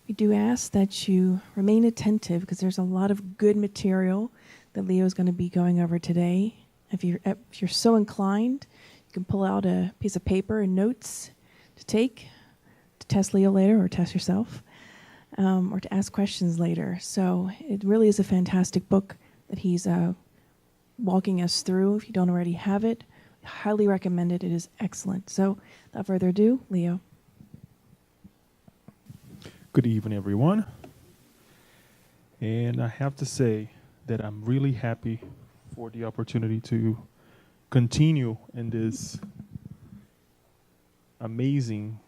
We do ask that you remain attentive because there's a lot of good material that Leo is going to be going over today. If you're so inclined, you can pull out a piece of paper and notes to take to test Leo later or test yourself, or to ask questions later. So it really is a fantastic book that he's walking us through. If you don't already have it, I highly recommend it. It is excellent. So without further ado, Leo. Good evening, everyone. And I have to say that I'm really happy for the opportunity to continue in this amazing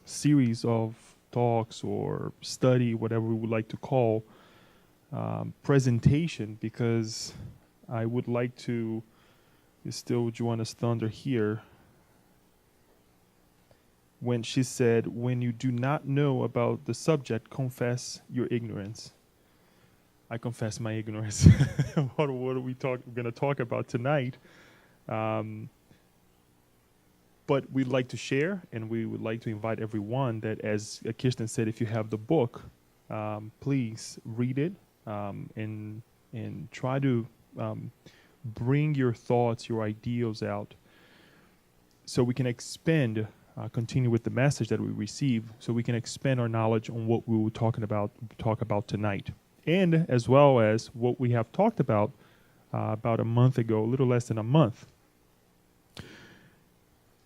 series of talks or study, whatever we would like to call, presentation, because I would like to steal Joanna's thunder here when she said, when you do not know about the subject, confess your ignorance. I confess my ignorance. What are we going to talk about tonight? But we'd like to share, and we would like to invite everyone that, as Kirsten said, if you have the book, please read it and try to bring your thoughts, your ideals out, so we can expand. Continue with the message that we receive, so we can expand our knowledge on what we will talk about tonight, and as well as what we have talked about a month ago, a little less than a month.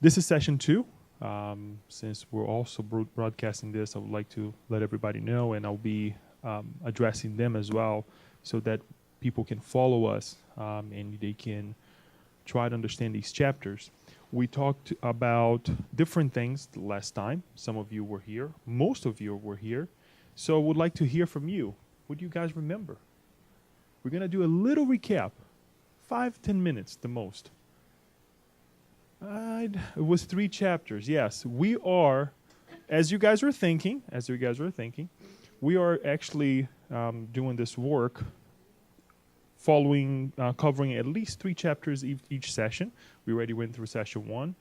This is session 2. Since we're also broadcasting this, I would like to let everybody know, and I'll be addressing them as well, so that people can follow us and they can try to understand these chapters. We talked about different things the last time. Some of you were here. Most of you were here. So I would like to hear from you. What do you guys remember? We're going to do a little recap. 5-10 minutes, the most. It was 3 chapters. Yes, we are, as you guys are thinking, we are actually doing this work covering at least 3 chapters each session. We already went through session 1,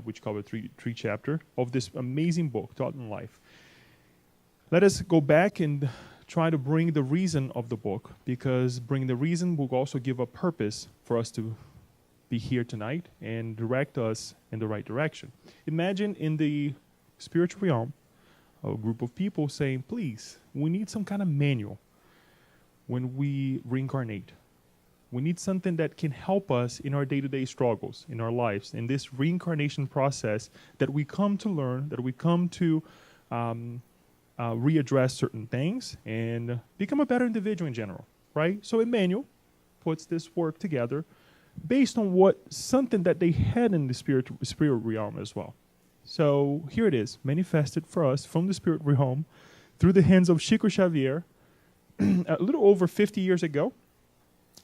which covered three chapters of this amazing book, Taught in Life. Let us go back and try to bring the reason of the book, because bringing the reason will also give a purpose for us to be here tonight and direct us in the right direction. Imagine in the spiritual realm, a group of people saying, please, we need some kind of manual when we reincarnate. We need something that can help us in our day-to-day struggles, in our lives, in this reincarnation process that we come to learn, that we come to readdress certain things and become a better individual in general, right? So Emmanuel puts this work together based on something that they had in the spirit realm as well. So here it is, manifested for us from the spirit realm through the hands of Chico Xavier, a little over 50 years ago,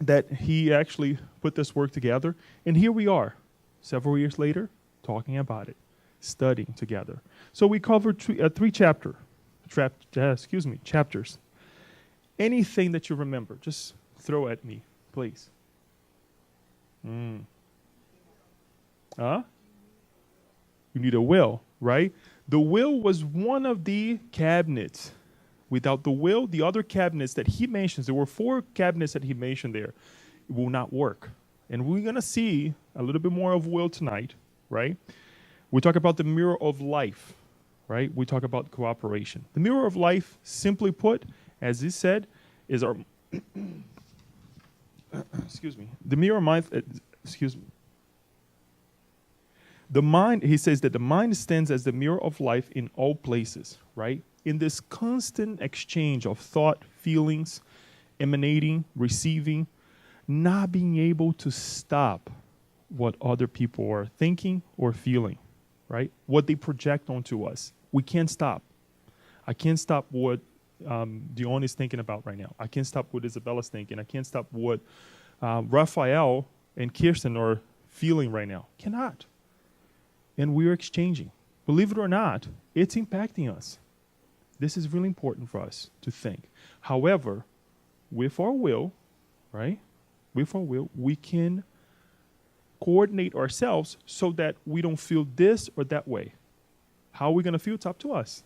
that he actually put this work together. And here we are, several years later, talking about it, studying together. So we covered 3 chapters. Anything that you remember, just throw at me, please. You need a will, right? The will was one of the cabinets. Without the will, the other cabinets that he mentions, there were 4 cabinets that he mentioned there, will not work. And we're going to see a little bit more of will tonight, right? We talk about the mirror of life, right? We talk about cooperation. The mirror of life, simply put, as he said, is our... excuse me. The mirror of life... The mind, he says that the mind stands as the mirror of life in all places, right? In this constant exchange of thought, feelings, emanating, receiving, not being able to stop what other people are thinking or feeling, right? What they project onto us. We can't stop. I can't stop what Dion is thinking about right now. I can't stop what Isabella's thinking. I can't stop what Raphael and Kirsten are feeling right now. Cannot. And we're exchanging. Believe it or not, it's impacting us. This is really important for us to think. However, with our will, right? With our will, we can coordinate ourselves so that we don't feel this or that way. How are we going to feel? It's up to us.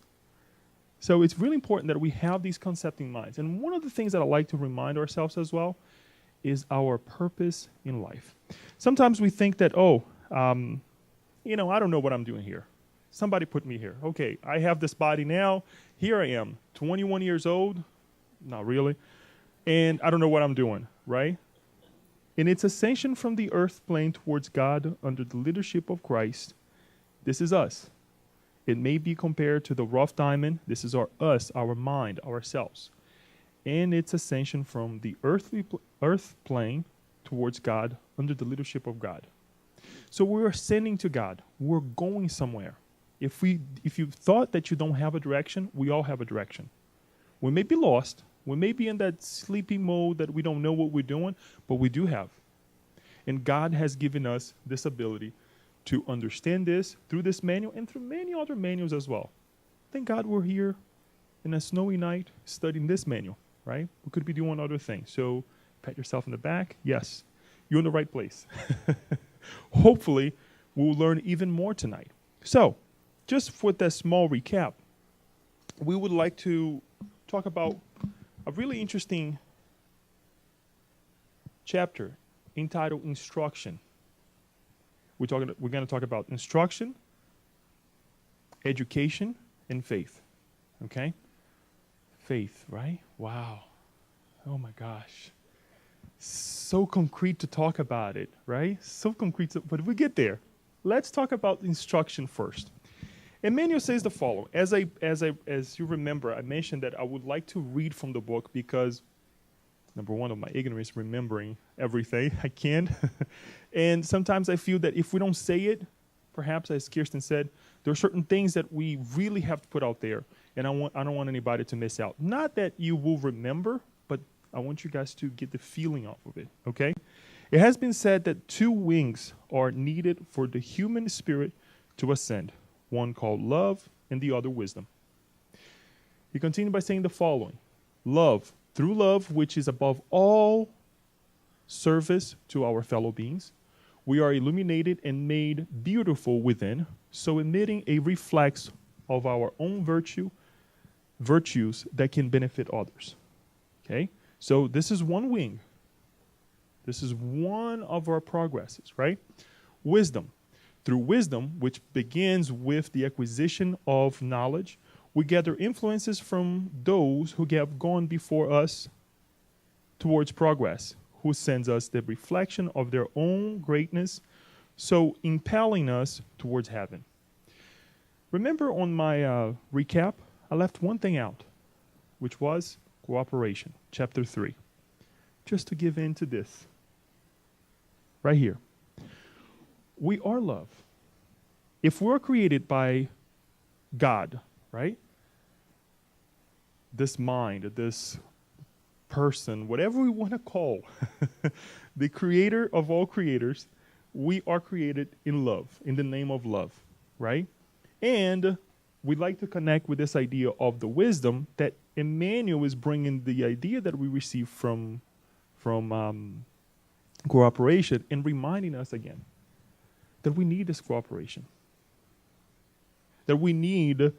So it's really important that we have these concepting minds. And one of the things that I like to remind ourselves as well is our purpose in life. Sometimes we think that, I don't know what I'm doing here. Somebody put me here. Okay, I have this body now. Here I am, 21 years old. Not really. And I don't know what I'm doing, right? In its ascension from the earth plane towards God under the leadership of Christ, this is us. It may be compared to the rough diamond. This is our mind, ourselves. And its ascension from the earth plane towards God under the leadership of God. So we're ascending to God. We're going somewhere. If you thought that you don't have a direction, we all have a direction. We may be lost. We may be in that sleeping mode that we don't know what we're doing, but we do have. And God has given us this ability to understand this through this manual and through many other manuals as well. Thank God we're here in a snowy night studying this manual, right? We could be doing other things. So pat yourself in the back. Yes, you're in the right place. Hopefully, we'll learn even more tonight. So, just for that small recap, we would like to talk about a really interesting chapter entitled Instruction. We're going to talk about instruction, education, and faith. Okay? Faith, right? Wow. Oh my gosh. So concrete to talk about it, right? So concrete, but we get there. Let's talk about instruction first. Emmanuel says the following. As you remember, I mentioned that I would like to read from the book because, number one, of my ignorance, remembering everything I can. And sometimes I feel that if we don't say it, perhaps, as Kirsten said, there are certain things that we really have to put out there. And I don't want anybody to miss out. Not that you will remember, but I want you guys to get the feeling off of it, okay? It has been said that 2 wings are needed for the human spirit to ascend. One called love and the other wisdom. He continued by saying the following. Love, through love, which is above all service to our fellow beings, we are illuminated and made beautiful within, so emitting a reflex of our own virtues that can benefit others. Okay? So this is one wing. This is one of our progresses, right? Wisdom. Through wisdom, which begins with the acquisition of knowledge, we gather influences from those who have gone before us towards progress, who sends us the reflection of their own greatness, so impelling us towards heaven. Remember on my recap, I left one thing out, which was cooperation, chapter 3. Just to give in to this. Right here. We are love. If we're created by God, right? This mind, this person, whatever we want to call, the creator of all creators, we are created in love, in the name of love, right? And we'd like to connect with this idea of the wisdom that Emmanuel is bringing, the idea that we receive from cooperation, and reminding us again that we need this cooperation. That we need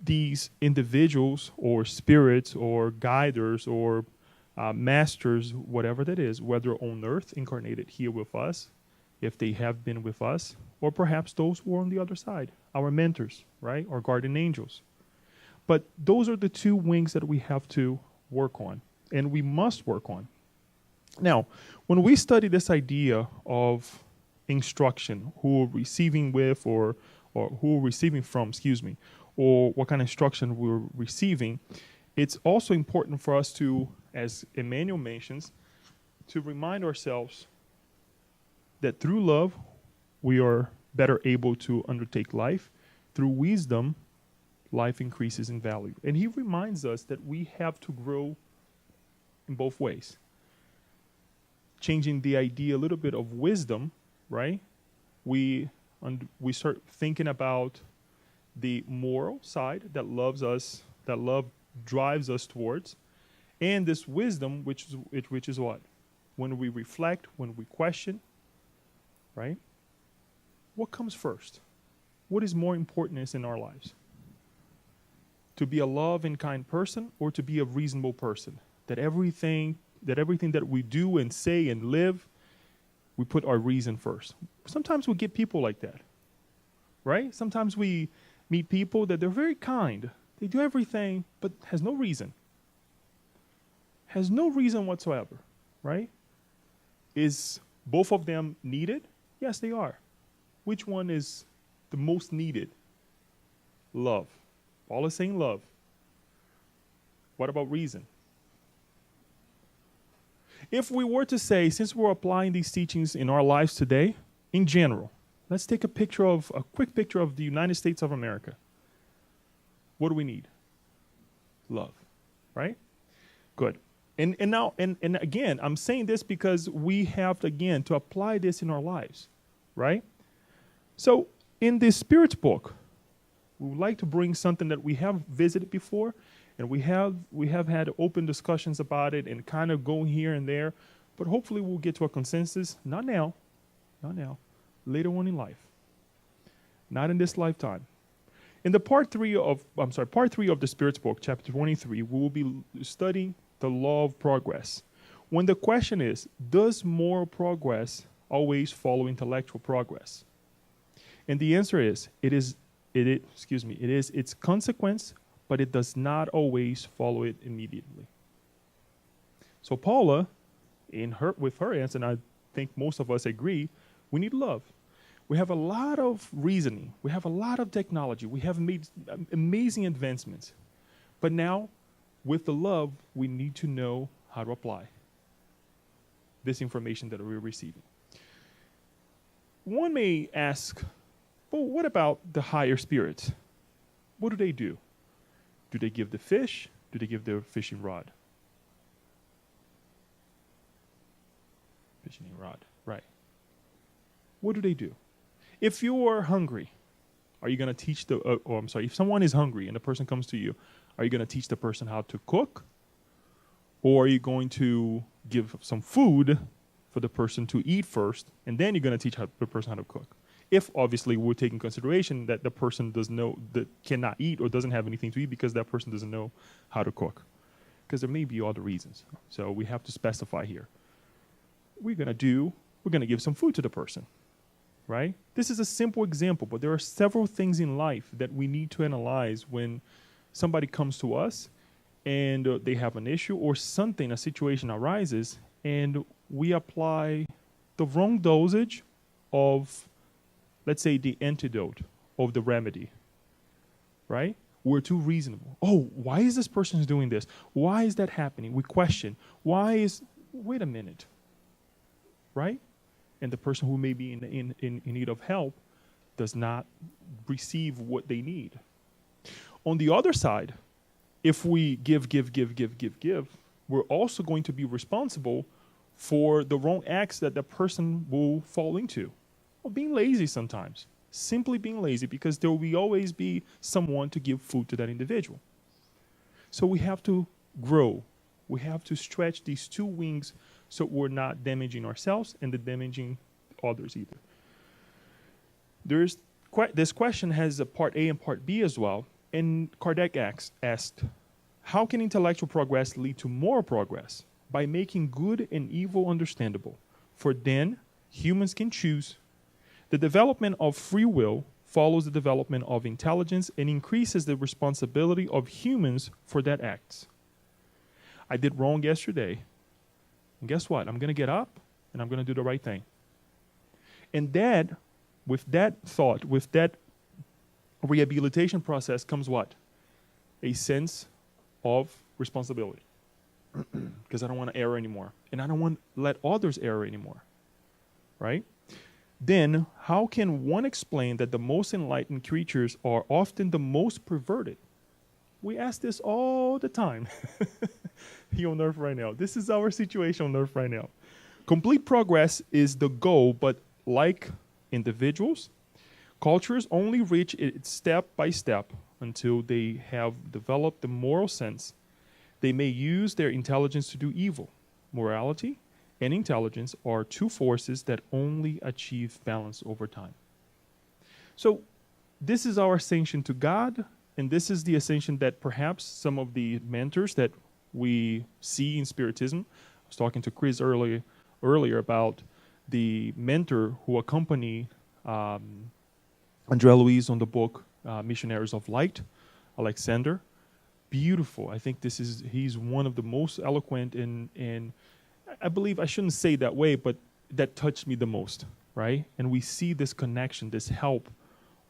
these individuals or spirits or guiders or masters, whatever that is, whether on earth incarnated here with us, if they have been with us, or perhaps those who are on the other side, our mentors, right, or guardian angels. But those are the 2 wings that we have to work on, and we must work on. Now, when we study this idea of instruction, who we're receiving with or who we're receiving from, or what kind of instruction we're receiving, it's also important for us to, as Emmanuel mentions, to remind ourselves that through love, we are better able to undertake life. Through wisdom, life increases in value. And he reminds us that we have to grow in both ways. Changing the idea a little bit of wisdom, right? We start thinking about the moral side that loves us, that love drives us towards, and this wisdom, which is what? When we reflect, when we question, right? What comes first? What is more important in our lives? to be a love and kind person or to be a reasonable person. That everything that we do and say and live, we put our reason first. Sometimes we get people like that, right? Sometimes we meet people that they're very kind. They do everything, but has no reason. Has no reason whatsoever, right? Is both of them needed? Yes, they are. Which one is the most needed? Love. Paul is saying love. What about reason? If we were to say, since we're applying these teachings in our lives today, in general, let's take a quick picture of the United States of America. What do we need? Love, right? Good. And again, I'm saying this because we have, again, to apply this in our lives, right? So in this Spirit's book, we would like to bring something that we have visited before, and we have had open discussions about it and kind of go here and there, but hopefully we'll get to a consensus, not now, later on in life, not in this lifetime. In the part 3 of the Spirit's book, chapter 23, we will be studying the law of progress. When the question is, does moral progress always follow intellectual progress? And the answer is, it is its consequence, but it does not always follow it immediately. So Paula, with her answer, and I think most of us agree, we need love. We have a lot of reasoning. We have a lot of technology. We have made amazing advancements. But now, with the love, we need to know how to apply this information that we're receiving. One may ask, well, what about the higher spirits? What do? Do they give the fish? Do they give the fishing rod? Fishing rod, right. What do? If you are hungry, are you going to teach if someone is hungry and the person comes to you, are you going to teach the person how to cook? Or are you going to give some food for the person to eat first, and then you're going to teach the person how to cook? If obviously we're taking consideration that the person that cannot eat or doesn't have anything to eat because that person doesn't know how to cook. Because there may be other reasons. So we have to specify here. We're going to give some food to the person, right? This is a simple example, but there are several things in life that we need to analyze when somebody comes to us and they have an issue or a situation arises, and we apply the wrong dosage of, let's say, the antidote of the remedy, right? We're too reasonable. Oh, why is this person doing this? Why is that happening? We question. Wait a minute, right? And the person who may be in need of help does not receive what they need. On the other side, if we give, we're also going to be responsible for the wrong acts that the person will fall into. Or being lazy sometimes. Simply being lazy, because there will always be someone to give food to that individual. So we have to grow. We have to stretch these two wings so we're not damaging ourselves and damaging others either. This question has a part A and part B as well. And Kardec asked, how can intellectual progress lead to moral progress? By making good and evil understandable. For then, humans can choose. The development of free will follows the development of intelligence and increases the responsibility of humans for that act. I did wrong yesterday. And guess what? I'm going to get up and I'm going to do the right thing. And with that thought, with that rehabilitation process comes what? A sense of responsibility. Because I don't want to err anymore. And I don't want to let others err anymore. Right? Then, how can one explain that the most enlightened creatures are often the most perverted? We ask this all the time. Here on Earth right now. This is our situation on Earth right now. Complete progress is the goal, but like individuals, cultures only reach it step by step until they have developed the moral sense. They may use their intelligence to do evil. Morality and intelligence are two forces that only achieve balance over time. So this is our ascension to God, and this is the ascension that perhaps some of the mentors that we see in Spiritism. I was talking to Chris earlier about the mentor who accompanied Andrea Luiz on the book Missionaries of Light, Alexander. Beautiful. I think he's one of the most eloquent and I believe, I shouldn't say it that way, but that touched me the most, right? And we see this connection, this help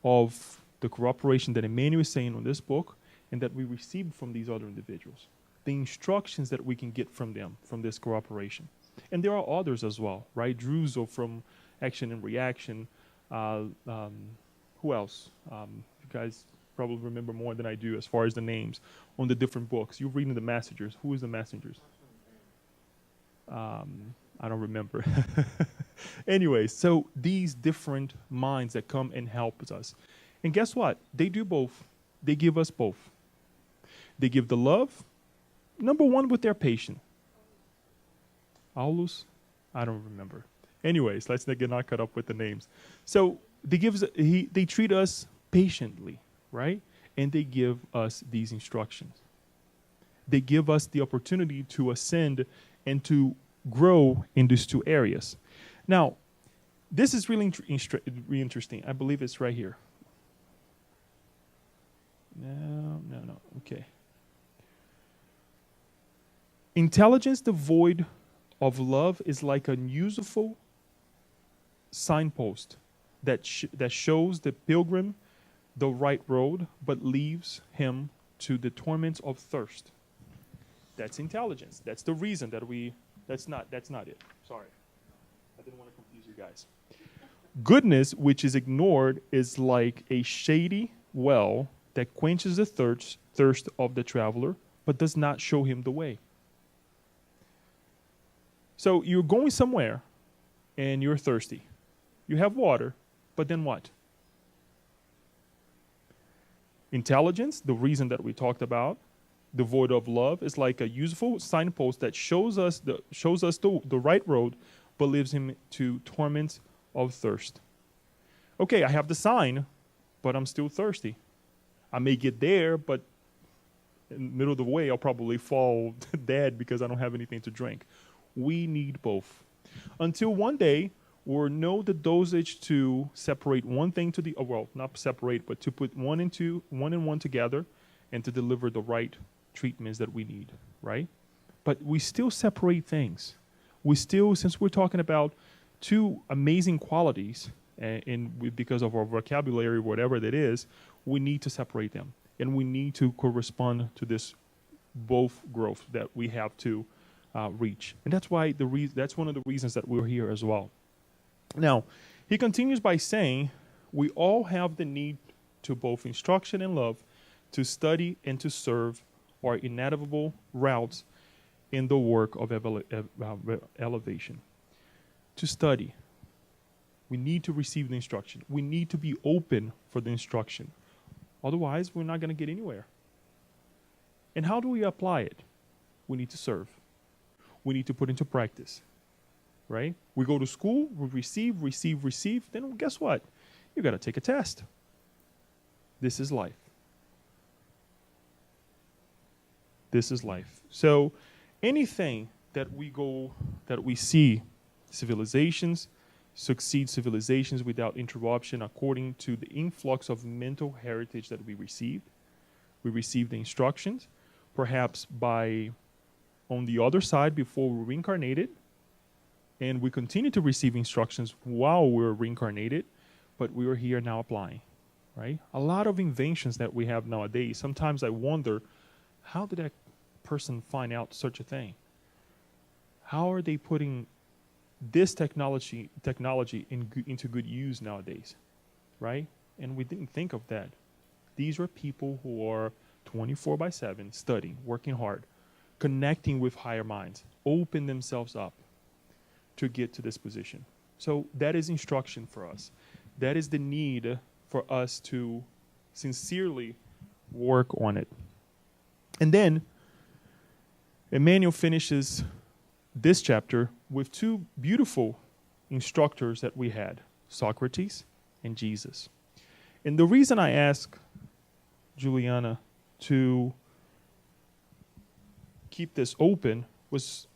of the cooperation that Emmanuel is saying on this book and that we receive from these other individuals. The instructions that we can get from them, from this cooperation. And there are others as well, right? Druzo from Action and Reaction. Who else? You guys probably remember more than I do as far as the names on the different books. You're reading the Messengers. Who is the Messengers? I don't remember. Anyway, so these different minds that come and help us. And guess what? They do both. They give us both. They give the love, number one, with their patient. Aulus? I don't remember. Anyways, let's not get not caught up with the names. So they treat us patiently, right? And they give us these instructions. They give us the opportunity to ascend and to grow in these two areas. Now, this is really interesting. I believe it's right here. No. Okay. Intelligence devoid of love is like an unuseful signpost that shows the pilgrim the right road, but leaves him to the torments of thirst. That's intelligence. That's the reason that that's not it. Sorry. I didn't want to confuse you guys. Goodness, which is ignored, is like a shady well that quenches the thirst of the traveler, but does not show him the way. So you're going somewhere, and you're thirsty. You have water, but then what? Intelligence, the reason that we talked about, devoid of love, is like a useful signpost that shows us the right road, but leaves him to torments of thirst. Okay, I have the sign, but I'm still thirsty. I may get there, but in the middle of the way, I'll probably fall dead because I don't have anything to drink. We need both. Until one day, we'll know the dosage to separate one thing to the, well, not separate, but to put one and one together and to deliver the right treatments that we need, right? But we still separate things. We still, since we're talking about two amazing qualities, because of our vocabulary, whatever that is, we need to separate them. And we need to correspond to this both growth that we have to reach. And that's why that's one of the reasons that we're here as well. Now, he continues by saying, we all have the need to both instruction and love, to study and to serve our inevitable routes in the work of elevation. To study. We need to receive the instruction. We need to be open for the instruction. Otherwise, we're not going to get anywhere. And how do we apply it? We need to serve. We need to put into practice. Right? We go to school, we receive. Then guess what? You got to take a test. This is life. This is life. So anything that we see, civilizations, succeed civilizations without interruption according to the influx of mental heritage that we received. We received the instructions, perhaps on the other side before we reincarnated, and we continue to receive instructions while we're reincarnated, but we are here now applying, right? A lot of inventions that we have nowadays, sometimes I wonder, how did that person find out such a thing? How are they putting this technology into good use nowadays, right? And we didn't think of that. These are people who are 24/7 studying, working hard, connecting with higher minds, open themselves up to get to this position. So that is instruction for us. That is the need for us to sincerely work on it. And then Emmanuel finishes this chapter with two beautiful instructors that we had, Socrates and Jesus. And the reason I ask Juliana to keep this open was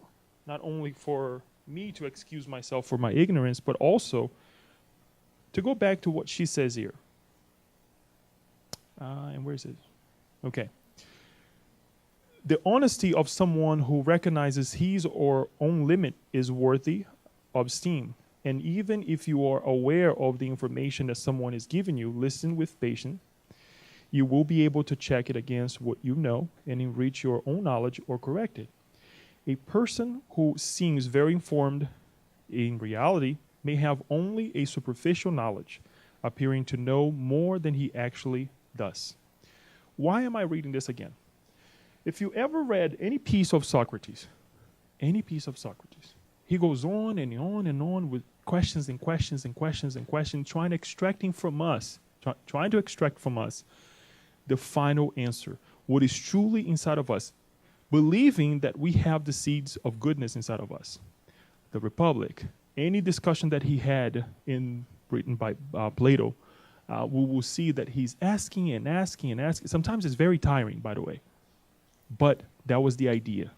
not only for me to excuse myself for my ignorance, but also to go back to what she says here. And where is it? Okay. The honesty of someone who recognizes his or own limit is worthy of esteem. And even if you are aware of the information that someone is giving you, listen with patience. You will be able to check it against what you know and enrich your own knowledge or correct it. A person who seems very informed in reality may have only a superficial knowledge, appearing to know more than he actually does. Why am I reading this again? If you ever read any piece of Socrates, he goes on and on and on with questions and questions and questions and questions, trying to extract from us the final answer, what is truly inside of us, believing that we have the seeds of goodness inside of us. The Republic, any discussion that he had written by Plato, we will see that he's asking and asking and asking. Sometimes it's very tiring, by the way, but that was the idea.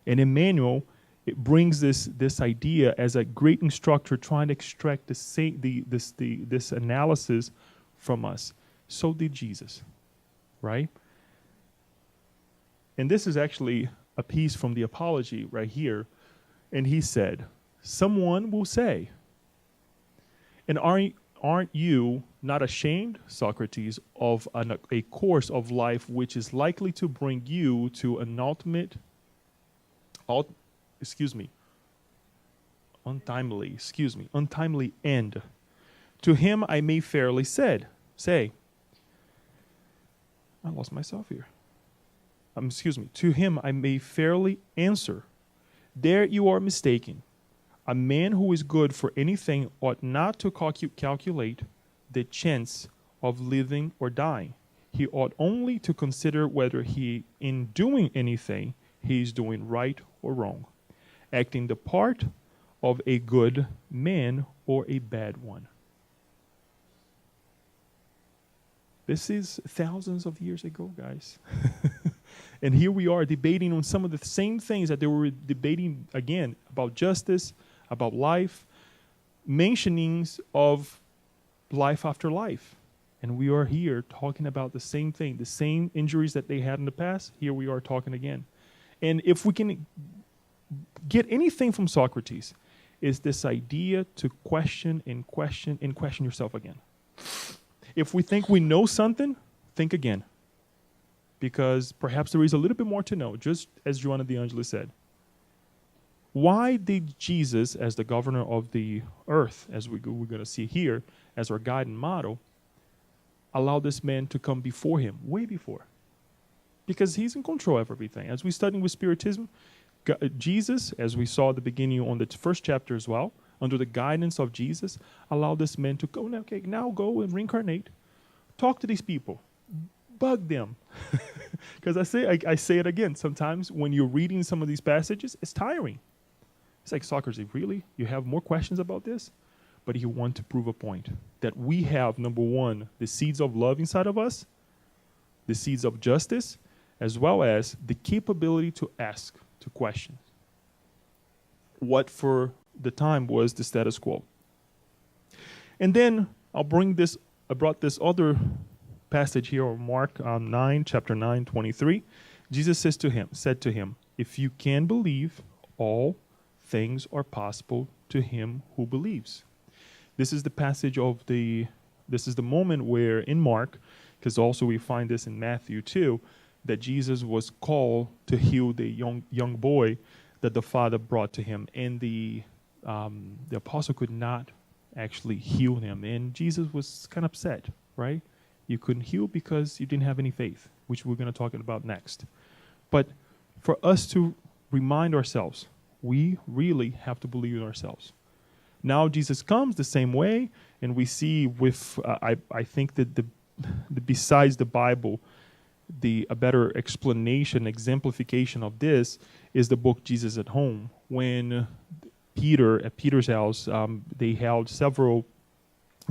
And Emmanuel, it brings this idea as a great instructor trying to extract this analysis from us. So did Jesus, right? And this is actually a piece from the Apology right here. And he said, someone will say, and aren't you not ashamed, Socrates, of a course of life which is likely to bring you to an untimely end? To him I may fairly say, I lost myself here. To him I may fairly answer, there you are mistaken. A man who is good for anything ought not to calculate the chance of living or dying. He ought only to consider whether in doing anything, he is doing right or wrong, acting the part of a good man or a bad one. This is thousands of years ago, guys. And here we are debating on some of the same things that they were debating again about justice, about life, mentionings of life after life. And we are here talking about the same thing, the same injuries that they had in the past. Here we are talking again. And if we can get anything from Socrates, is this idea to question and question and question yourself again. If we think we know something, think again. Because perhaps there is a little bit more to know, just as Joanna de Angelis said. Why did Jesus, as the governor of the earth, as we're going to see here, as our guide and model, allow this man to come before him, way before? Because he's in control of everything. As we study with Spiritism, Jesus, as we saw at the beginning on the first chapter as well, under the guidance of Jesus, allowed this man to go, okay, now go and reincarnate. Talk to these people. Bug them. Because I say it again, sometimes when you're reading some of these passages, it's tiring. It's like, Socrates, really? You have more questions about this? But you want to prove a point. That we have, number one, the seeds of love inside of us, the seeds of justice, as well as the capability to ask, to question. What for the time was the status quo. And then I brought this other passage here of Mark 9, chapter 9, 23. Jesus said to him, if you can believe, all things are possible to him who believes. This is the passage this is the moment where in Mark, because also we find this in Matthew too, that Jesus was called to heal the young boy that the father brought to him. And the apostle could not actually heal him. And Jesus was kind of upset, right? You couldn't heal because you didn't have any faith, which we're going to talk about next. But for us to remind ourselves, we really have to believe in ourselves. Now Jesus comes the same way, and we see with, I think that besides the Bible, a better explanation, exemplification of this is the book Jesus at Home. When at Peter's house, they held several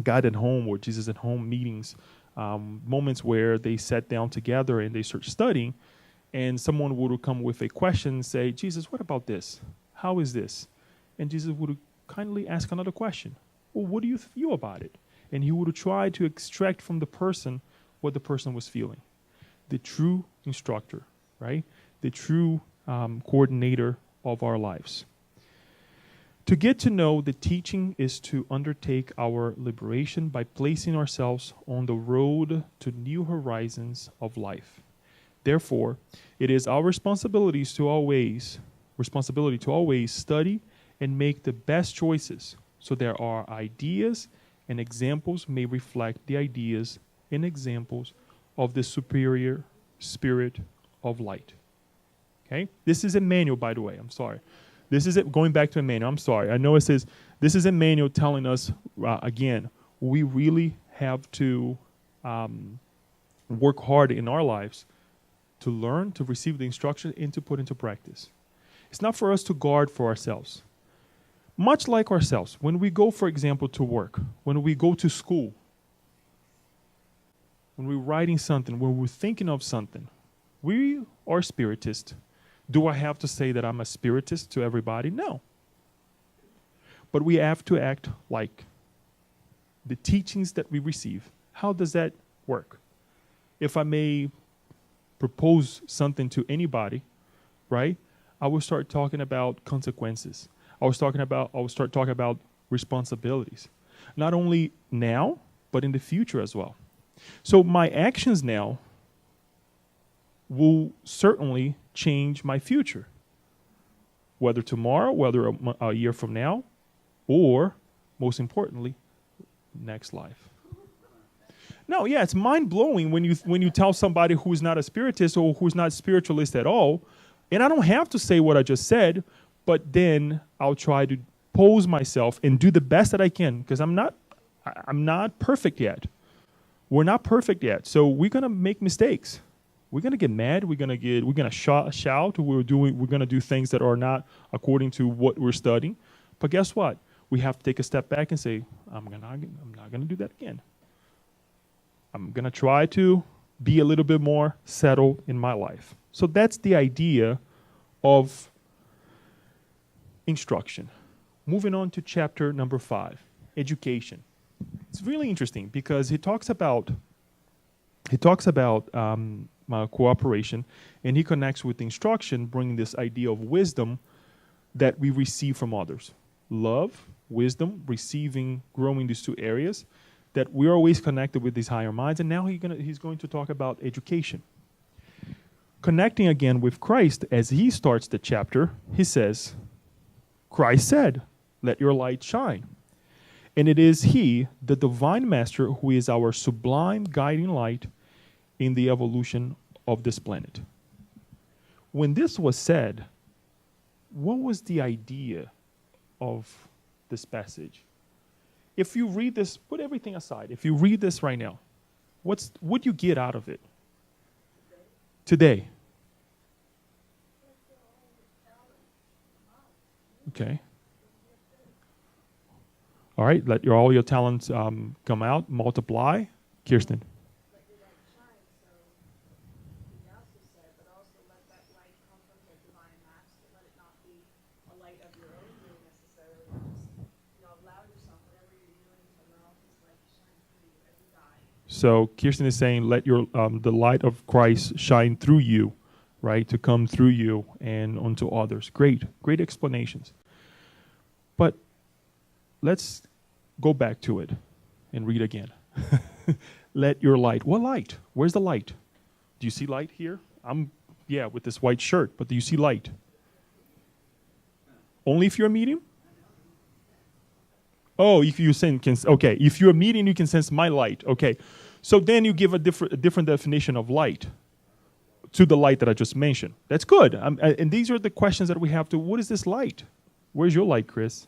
God at Home or Jesus at Home meetings moments where they sat down together and they started studying, and someone would come with a question and say, Jesus, what about this? How is this? And Jesus would kindly ask another question. Well, what do you feel about it? And he would try to extract from the person what the person was feeling. The true instructor, right? The true coordinator of our lives. To get to know the teaching is to undertake our liberation by placing ourselves on the road to new horizons of life. Therefore, it is our responsibility to always study and make the best choices so that our ideas and examples may reflect the ideas and examples of the superior spirit of light. Okay? This is Emmanuel, by the way. I'm sorry. This is it, going back to Emmanuel. I'm sorry. I know it says, this is Emmanuel telling us, again, we really have to work hard in our lives to learn, to receive the instruction, and to put into practice. It's not for us to guard for ourselves. Much like ourselves, when we go, for example, to work, when we go to school, when we're writing something, when we're thinking of something, we are spiritists. Do I have to say that I'm a spiritist to everybody? No. But we have to act like the teachings that we receive. How does that work? If I may propose something to anybody, right, I will start talking about consequences. I will start talking about responsibilities. Not only now, but in the future as well. So my actions now will certainly change my future. Whether tomorrow, whether a year from now, or, most importantly, next life. No, yeah, it's mind-blowing when you tell somebody who's not a spiritist or who's not spiritualist at all, and I don't have to say what I just said, but then I'll try to pose myself and do the best that I can, because I'm not perfect yet. We're not perfect yet, so we're gonna make mistakes. We're gonna get mad. We're gonna shout. We're gonna do things that are not according to what we're studying. But guess what? We have to take a step back and say, I'm not gonna do that again. I'm gonna try to be a little bit more settled in my life. So that's the idea of instruction. Moving on to chapter number 5, education. It's really interesting because he talks about cooperation, and he connects with instruction, bringing this idea of wisdom that we receive from others. Love, wisdom, receiving, growing these two areas, that we're always connected with these higher minds. And now he's going to talk about education. Connecting again with Christ, as he starts the chapter, he says, Christ said, let your light shine. And it is he, the divine master, who is our sublime guiding light in the evolution of this planet. When this was said, what was the idea of this passage? If you read this, put everything aside. If you read this right now, what do you get out of it? Today. Okay. All right, let all your talents come out, multiply. Kirsten. So Kirsten is saying, let your the light of Christ shine through you, right, to come through you and onto others. Great explanations. But let's go back to it and read again. Let your light. What light? Where's the light? Do you see light here? With this white shirt, but do you see light? Only if you're a medium? Oh, if you sense, okay. If you're a medium, you can sense my light. Okay. So then you give a different definition of light to the light that I just mentioned. That's good. And these are the questions that we have to, what is this light? Where's your light, Chris?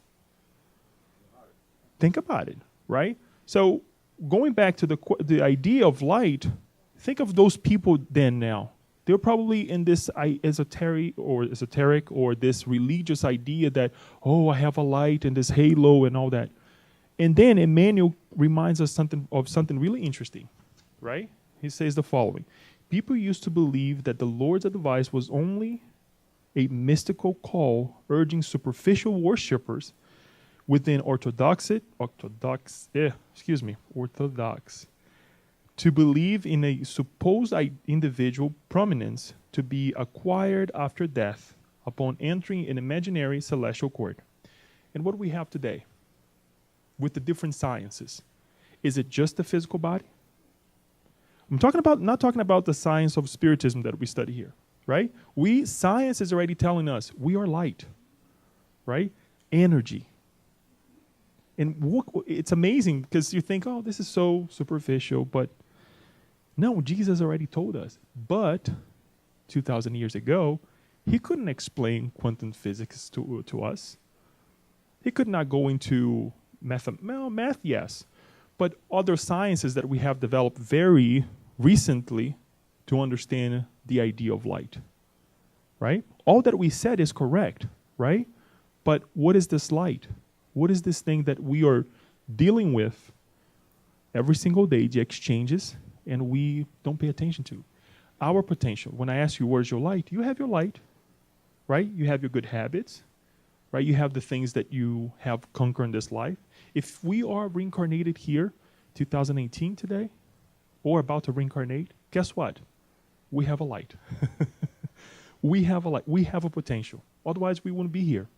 Think about it, right? So going back to the idea of light, think of those people then now. They're probably in this esoteric or this religious idea that, oh, I have a light and this halo and all that. And then Emmanuel reminds us of something really interesting, right? He says the following. People used to believe that the Lord's advice was only a mystical call urging superficial worshippers within orthodox to believe in a supposed individual prominence to be acquired after death upon entering an imaginary celestial court. And what do we have today with the different sciences? Is it just the physical body? I'm not talking about the science of spiritism that we study here, right? Science is already telling us we are light, right? Energy. And it's amazing because you think, oh, this is so superficial, but no, Jesus already told us. But 2,000 years ago, he couldn't explain quantum physics to us. He could not go into math, yes, but other sciences that we have developed very recently to understand the idea of light, right? All that we said is correct, right? But what is this light? What is this thing that we are dealing with every single day, the exchanges, and we don't pay attention to? Our potential. When I ask you, where's your light? You have your light, right? You have your good habits, right? You have the things that you have conquered in this life. If we are reincarnated here, 2018 today, or about to reincarnate, guess what? We have a light. We have a light. We have a potential. Otherwise, we wouldn't be here.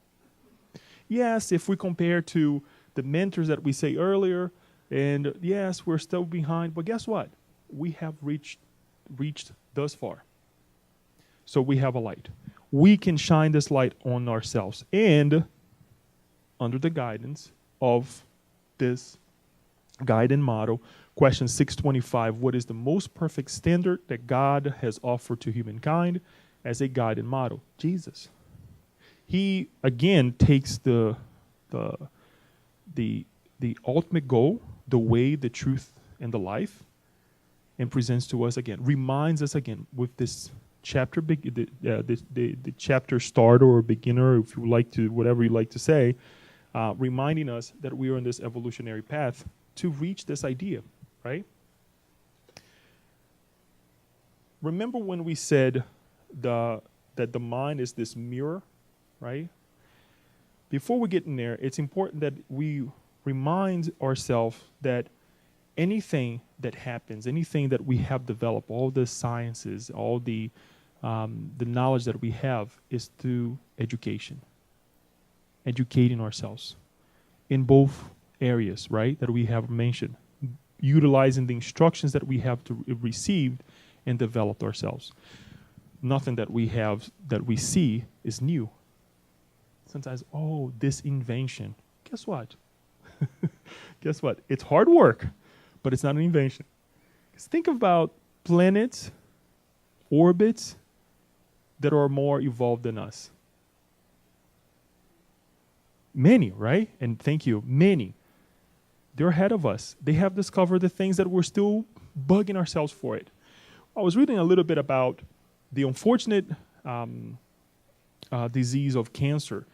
Yes, if we compare to the mentors that we say earlier, and yes, we're still behind, but guess what? We have reached thus far. So we have a light. We can shine this light on ourselves and under the guidance of this guiding model. Question 625, what is the most perfect standard that God has offered to humankind as a guiding model? Jesus. He again takes the ultimate goal, the way, the truth, and the life, and presents to us again, reminds us again with this chapter, the chapter starter or beginner, if you like to, whatever you like to say, reminding us that we are on this evolutionary path to reach this idea, right? Remember when we said that the mind is this mirror, right? Before we get in there, it's important that we remind ourselves that anything that happens, anything that we have developed, all the sciences, all the knowledge that we have is through education. Educating ourselves in both areas, right, that we have mentioned. Utilizing the instructions that we have received and developed ourselves. Nothing that we have, that we see, is new. Sometimes, oh, this invention. Guess what? Guess what? It's hard work, but it's not an invention. Because think about planets, orbits that are more evolved than us. Many, right? And thank you, many. They're ahead of us. They have discovered the things that we're still bugging ourselves for it. I was reading a little bit about the unfortunate disease of cancer.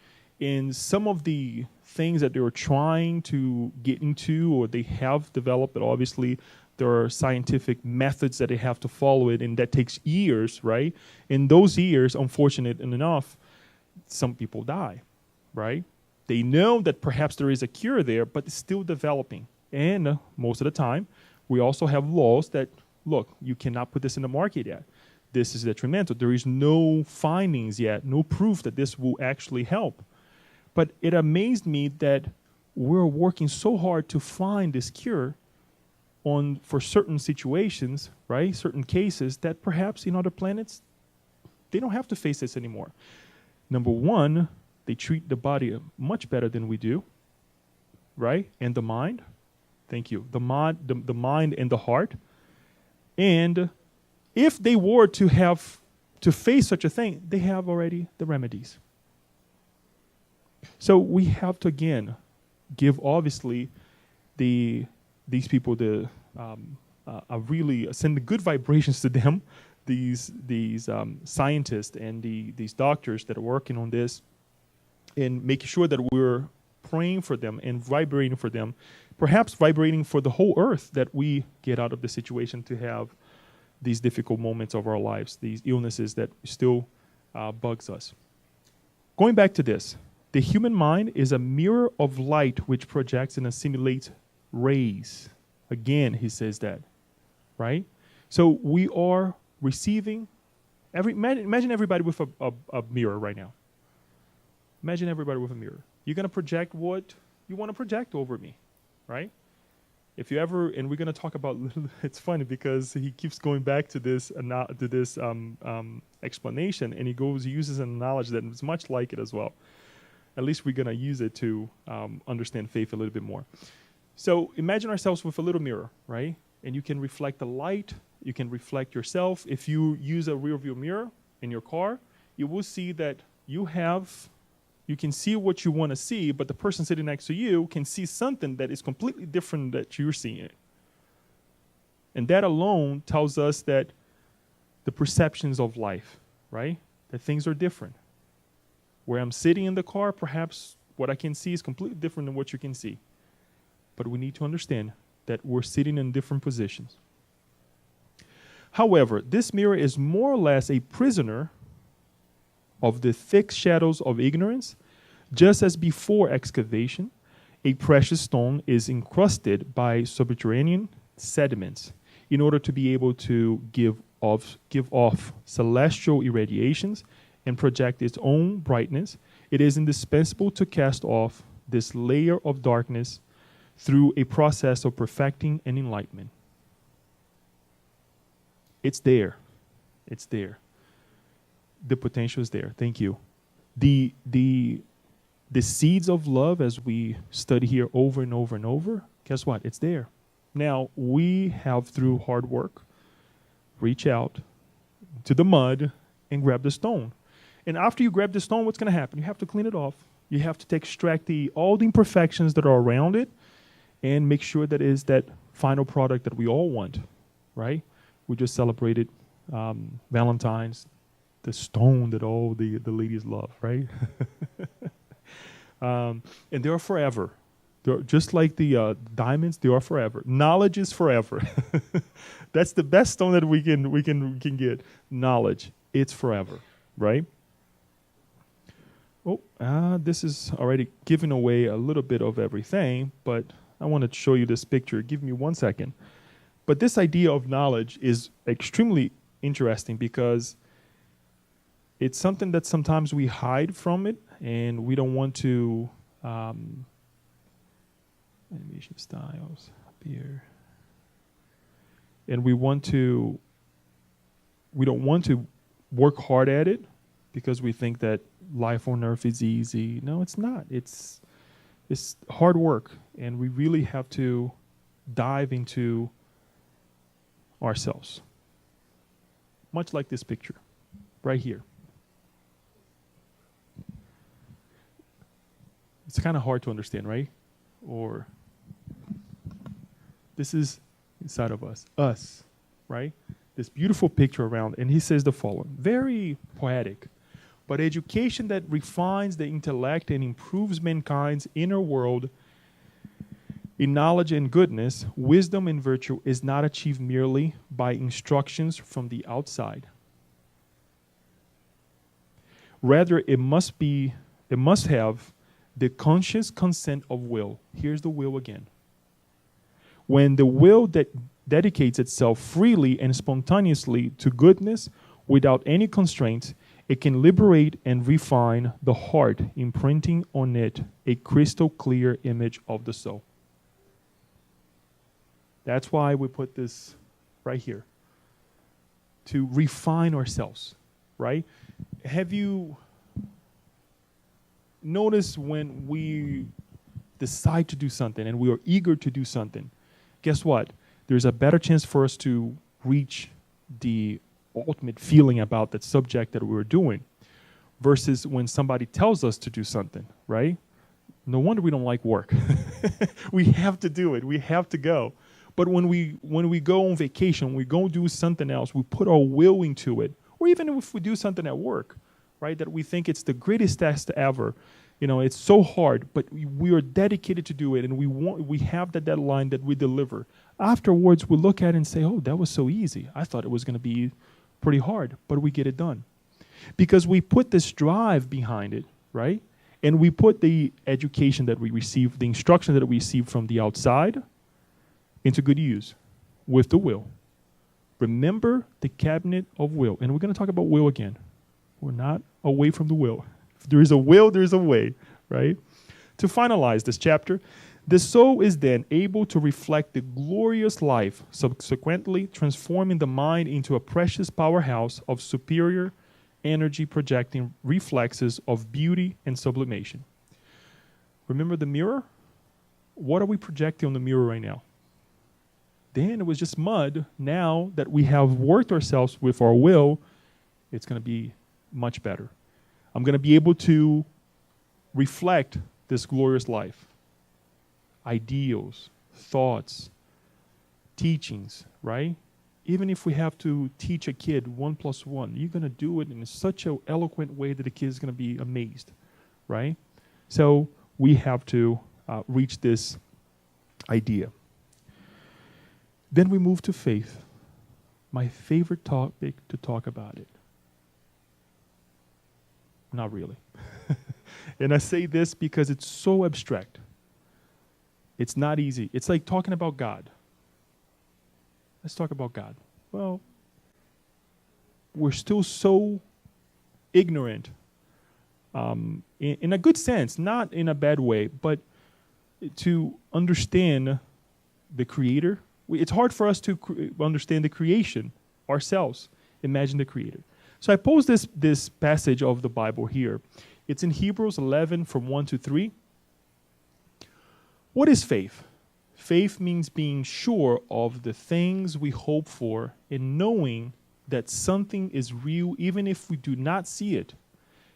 And some of the things that they were trying to get into or they have developed, but obviously there are scientific methods that they have to follow it, and that takes years, right? In those years, unfortunate enough, some people die, right? They know that perhaps there is a cure there, but it's still developing. And most of the time, we also have laws that, look, you cannot put this in the market yet. This is detrimental. There is no findings yet, no proof that this will actually help. But it amazed me that we're working so hard to find this cure for certain situations, right? Certain cases that perhaps in other planets, they don't have to face this anymore. Number one, they treat the body much better than we do, right? And the mind. Thank you. The mind and the heart. And if they were to have to face such a thing, they have already the remedies. So we have to, again, give, obviously, these people send the good vibrations to them, these scientists and these doctors that are working on this, and making sure that we're praying for them and vibrating for them, perhaps vibrating for the whole earth, that we get out of the situation to have these difficult moments of our lives, these illnesses that still bugs us. Going back to this, the human mind is a mirror of light which projects and assimilates rays. Again, he says that, right? So we are receiving, imagine everybody with a mirror right now. Imagine everybody with a mirror. You're going to project what you want to project over me, right? If you ever, and we're going to talk about, it's funny because he keeps going back to this explanation, and he uses an analogy that is much like it as well. At least we're going to use it to understand faith a little bit more. So imagine ourselves with a little mirror, right? And you can reflect the light, you can reflect yourself. If you use a rear view mirror in your car, you will see that you can see what you want to see, but the person sitting next to you can see something that is completely different that you're seeing. And that alone tells us that the perceptions of life, right? That things are different. Where I'm sitting in the car, perhaps what I can see is completely different than what you can see. But we need to understand that we're sitting in different positions. However, this mirror is more or less a prisoner of the thick shadows of ignorance, just as before excavation, a precious stone is encrusted by subterranean sediments in order to be able to give off celestial irradiations and project its own brightness. It is indispensable to cast off this layer of darkness through a process of perfecting and enlightenment. It's there. It's there. The potential is there. Thank you. The seeds of love, as we study here over and over and over, guess what? It's there. Now, we have, through hard work, reach out to the mud and grab the stone. And after you grab the stone, what's going to happen? You have to clean it off. You have to extract all the imperfections that are around it and make sure that it is that final product that we all want, right? We just celebrated Valentine's, the stone that all the ladies love, right? And they are forever. They're just like the diamonds, they are forever. Knowledge is forever. That's the best stone that we can get. Knowledge, it's forever, right? Oh, this is already giving away a little bit of everything, but I want to show you this picture. Give me 1 second. But this idea of knowledge is extremely interesting because it's something that sometimes we hide from it, and we don't want to. Animation styles up here, and we don't want to work hard at it because we think that life on earth is easy. No, it's not. It's hard work, and we really have to dive into ourselves. Much like this picture right here. It's kind of hard to understand, right? Or this is inside of us, right? This beautiful picture around, and he says the following, very poetic. But education that refines the intellect and improves mankind's inner world in knowledge and goodness, wisdom and virtue is not achieved merely by instructions from the outside. Rather, it must have the conscious consent of will. Here's the will again. When the will that dedicates itself freely and spontaneously to goodness without any constraints, it can liberate and refine the heart, imprinting on it a crystal clear image of the soul. That's why we put this right here. To refine ourselves, right? Have you noticed when we decide to do something and we are eager to do something, guess what? There's a better chance for us to reach the ultimate feeling about that subject that we were doing versus when somebody tells us to do something, right? No wonder we don't like work. We have to do it. We have to go. But when we go on vacation, we go do something else, we put our will into it, or even if we do something at work, right, that we think it's the greatest test ever, It's so hard, but we are dedicated to do it, and we have that deadline that we deliver. Afterwards, we look at it and say, oh, that was so easy. I thought it was going to be pretty hard, but we get it done. Because we put this drive behind it, right? And we put the education that we receive, the instruction that we receive from the outside into good use with the will. Remember the cabinet of will. And we're going to talk about will again. We're not away from the will. If there is a will, there is a way, right? To finalize this chapter, the soul is then able to reflect the glorious life, subsequently transforming the mind into a precious powerhouse of superior energy projecting reflexes of beauty and sublimation. Remember the mirror? What are we projecting on the mirror right now? Then it was just mud. Now that we have worked ourselves with our will, it's going to be much better. I'm going to be able to reflect this glorious life. Ideals, thoughts, teachings, right? Even if we have to teach a kid 1 + 1, you're going to do it in such an eloquent way that the kid is going to be amazed, right? So we have to reach this idea. Then we move to faith. My favorite topic to talk about it. Not really. And I say this because it's so abstract. It's not easy. It's like talking about God. Let's talk about God. Well, we're still so ignorant, in a good sense, not in a bad way, but to understand the Creator. It's hard for us to understand the creation ourselves. Imagine the Creator. So I pose this passage of the Bible here. It's in Hebrews 11 from 1 to 3. What is faith? Faith means being sure of the things we hope for and knowing that something is real even if we do not see it.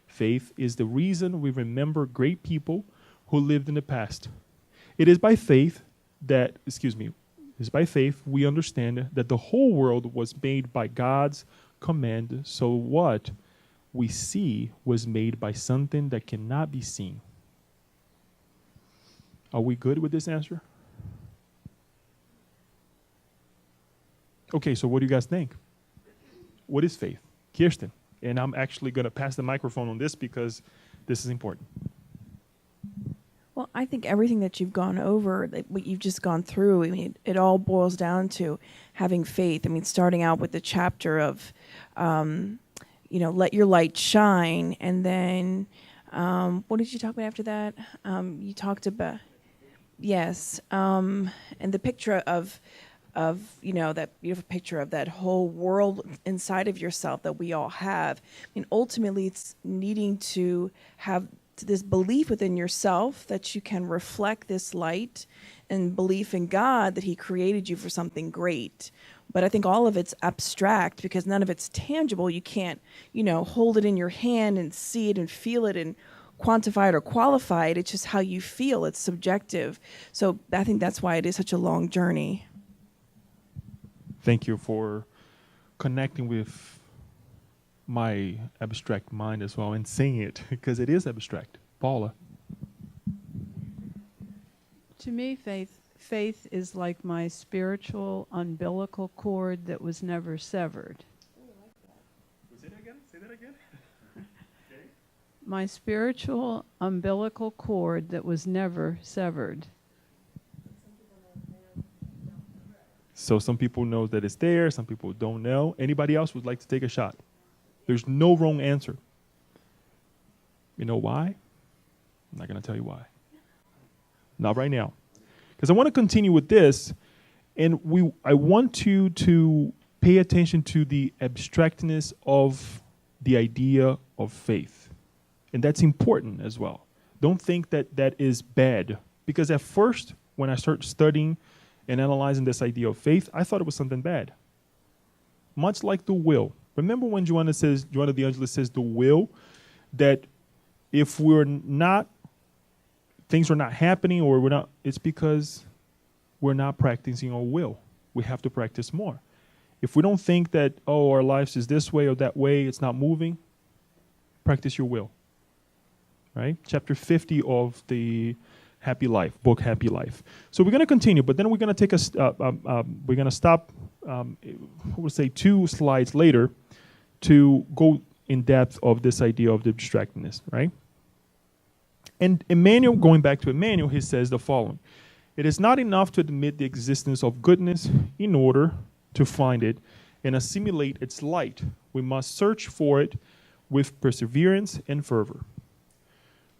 Faith is the reason we remember great people who lived in the past. It is by faith we understand that the whole world was made by God's command, so what we see was made by something that cannot be seen. Are we good with this answer? Okay, so what do you guys think? What is faith? Kirsten. And I'm actually going to pass the microphone on this because this is important. Well, I think everything that you've gone over, what you've just gone through, I mean, it all boils down to having faith. I mean, starting out with the chapter of, let your light shine. And then, what did you talk about after that? You talked about, yes, and the picture of that beautiful picture of that whole world inside of yourself that we all have. I mean, ultimately, it's needing to have this belief within yourself that you can reflect this light and belief in God that He created you for something great. But I think all of it's abstract because none of it's tangible. You can't, hold it in your hand and see it and feel it and quantify it or qualify it. It's just how you feel. It's subjective. So I think that's why it is such a long journey. Thank you for connecting with my abstract mind as well and saying it because it is abstract. Paula. To me, faith is like my spiritual umbilical cord that was never severed. Say that again? Say that again? Okay. My spiritual umbilical cord that was never severed. So some people know that it's there, some people don't know. Anybody else would like to take a shot? There's no wrong answer. You know why? I'm not going to tell you why. Not right now. Because I want to continue with this, and I want you to pay attention to the abstractness of the idea of faith. And that's important as well. Don't think that that is bad. Because at first, when I started studying and analyzing this idea of faith, I thought it was something bad. Much like the will. Remember when Joanna the Angelus says the will, that if things are not happening or it's because we're not practicing our will. We have to practice more. If we don't think that, our lives is this way or that way, it's not moving, practice your will. right? Chapter 50 of the Happy Life, book Happy Life. So we're going to continue, but then we're going to take we're going to stop, I would say 2 slides later to go in depth of this idea of the distractedness, right? And Emmanuel, going back to Emmanuel, he says the following. It is not enough to admit the existence of goodness in order to find it and assimilate its light. We must search for it with perseverance and fervor.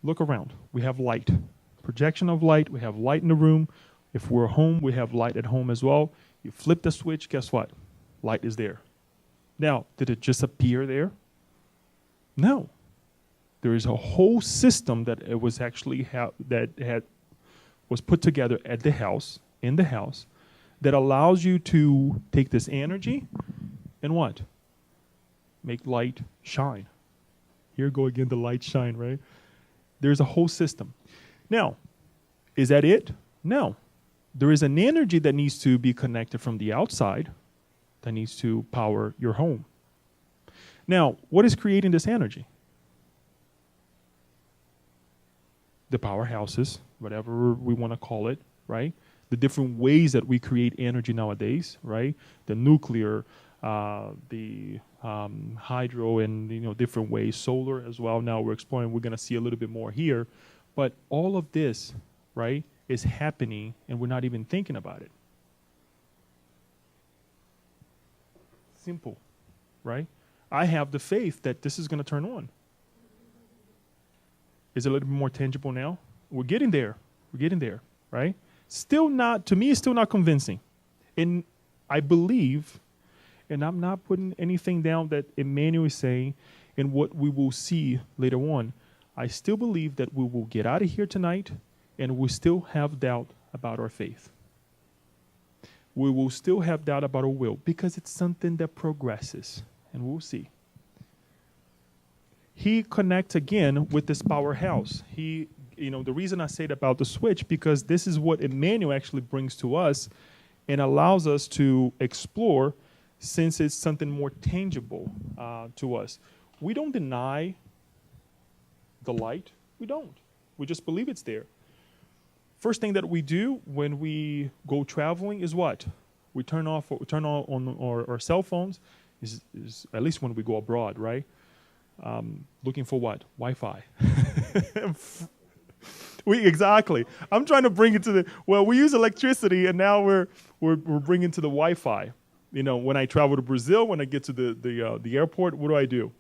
Look around. We have light. Projection of light. We have light in the room. If we're home, we have light at home as well. You flip the switch, guess what? Light is there. Now, did it just appear there? No. There is a whole system that it was actually was put together at the house, in the house, that allows you to take this energy and what? Make light shine. Here go again, the light shine, right? There's a whole system. Now, is that it? No. There is an energy that needs to be connected from the outside that needs to power your home. Now, what is creating this energy? The powerhouses, whatever we want to call it, right? The different ways that we create energy nowadays, right? The nuclear, the hydro, and different ways, solar as well. Now we're exploring. We're going to see a little bit more here, but all of this, right, is happening, and we're not even thinking about it. Simple, right? I have the faith that this is going to turn on. Is it a little bit more tangible now? We're getting there. We're getting there, right? Still not, to me, it's still not convincing. And I believe, and I'm not putting anything down that Emmanuel is saying and what we will see later on. I still believe that we will get out of here tonight and we still have doubt about our faith. We will still have doubt about our will because it's something that progresses, and we'll see. He connects again with this powerhouse. The reason I said about the switch, because this is what Emmanuel actually brings to us and allows us to explore, since it's something more tangible to us. We don't deny the light. We don't. We just believe it's there. First thing that we do when we go traveling is what? We turn on our cell phones, is at least when we go abroad, right? Looking for what? Wi-Fi. Exactly. I'm trying to bring it to we use electricity, and now we're bringing to the Wi-Fi. When I travel to Brazil, when I get to the airport, what do?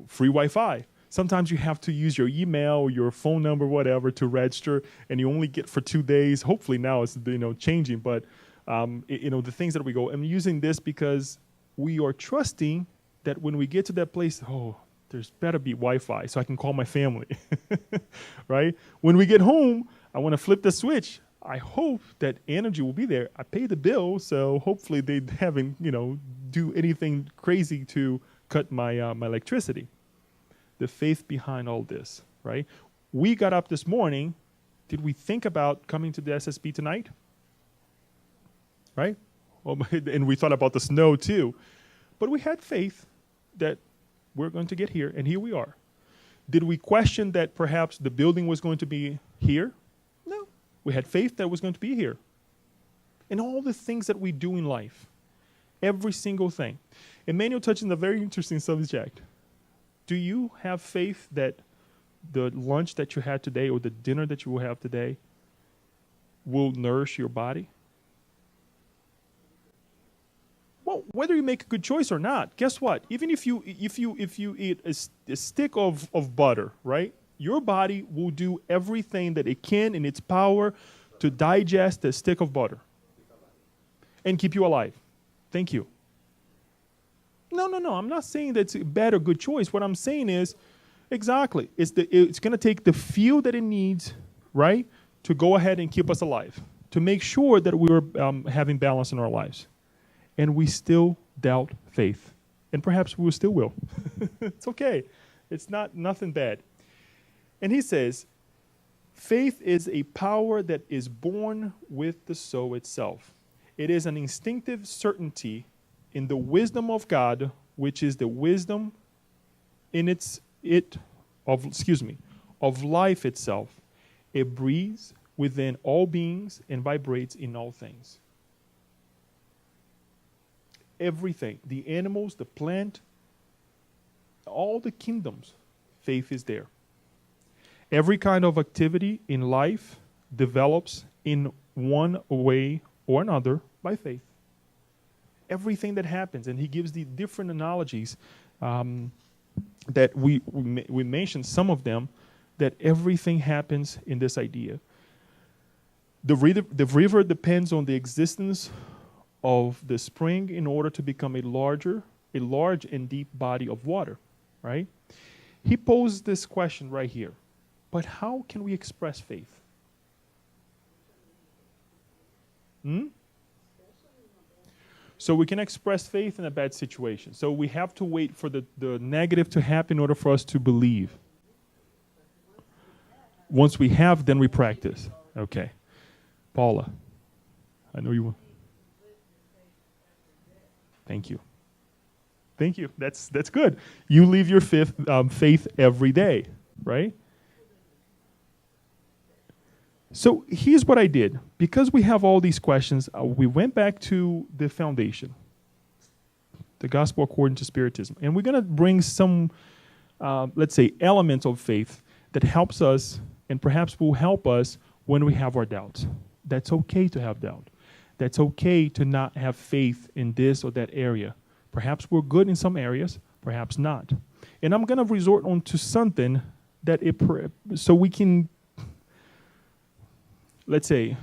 Free Wi-Fi. Sometimes you have to use your email or your phone number, whatever, to register, and you only get for 2 days. Hopefully now it's changing, but the things that we go. I'm using this because we are trusting that when we get to that place, there's better be Wi-Fi so I can call my family, right? When we get home, I want to flip the switch. I hope that energy will be there. I pay the bill, so hopefully they haven't, do anything crazy to cut my my electricity. The faith behind all this, right? We got up this morning. Did we think about coming to the SSB tonight? Right? And we thought about the snow too. But we had faith that we're going to get here, and here we are. Did we question that perhaps the building was going to be here? No. We had faith that it was going to be here. And all the things that we do in life, every single thing. Emmanuel touched on a very interesting subject. Do you have faith that the lunch that you had today or the dinner that you will have today will nourish your body? Well, whether you make a good choice or not, guess what? Even if you eat a stick of butter, right? Your body will do everything that it can in its power to digest a stick of butter and keep you alive. Thank you. No. I'm not saying that's a bad or good choice. What I'm saying is, exactly, it's going to take the fuel that it needs, right, to go ahead and keep us alive, to make sure that we're having balance in our lives. And we still doubt faith. And perhaps we still will. It's okay. It's nothing bad. And he says, faith is a power that is born with the soul itself. It is an instinctive certainty in the wisdom of God, which is the wisdom in it of life itself. It breathes within all beings and vibrates in all things. Everything, the animals, the plant, all the kingdoms, faith is there. Every kind of activity in life develops in one way or another by faith. Everything that happens, and he gives the different analogies that we mentioned some of them, that everything happens in this idea. The river depends on the existence of the spring in order to become a large and deep body of water, right? He posed this question right here. But how can we express faith? So we can express faith in a bad situation. So we have to wait for the negative to happen in order for us to believe. Once we have, then we practice. Okay. Paula, I know you want. Thank you. Thank you. That's good. You live your faith every day, right? So here's what I did. Because we have all these questions, we went back to the foundation, the gospel according to Spiritism. And we're going to bring some, let's say, elements of faith that helps us and perhaps will help us when we have our doubts. That's okay to have doubt. That's okay to not have faith in this or that area. Perhaps we're good in some areas, perhaps not. And I'm going to resort on to something that so we can, let's say,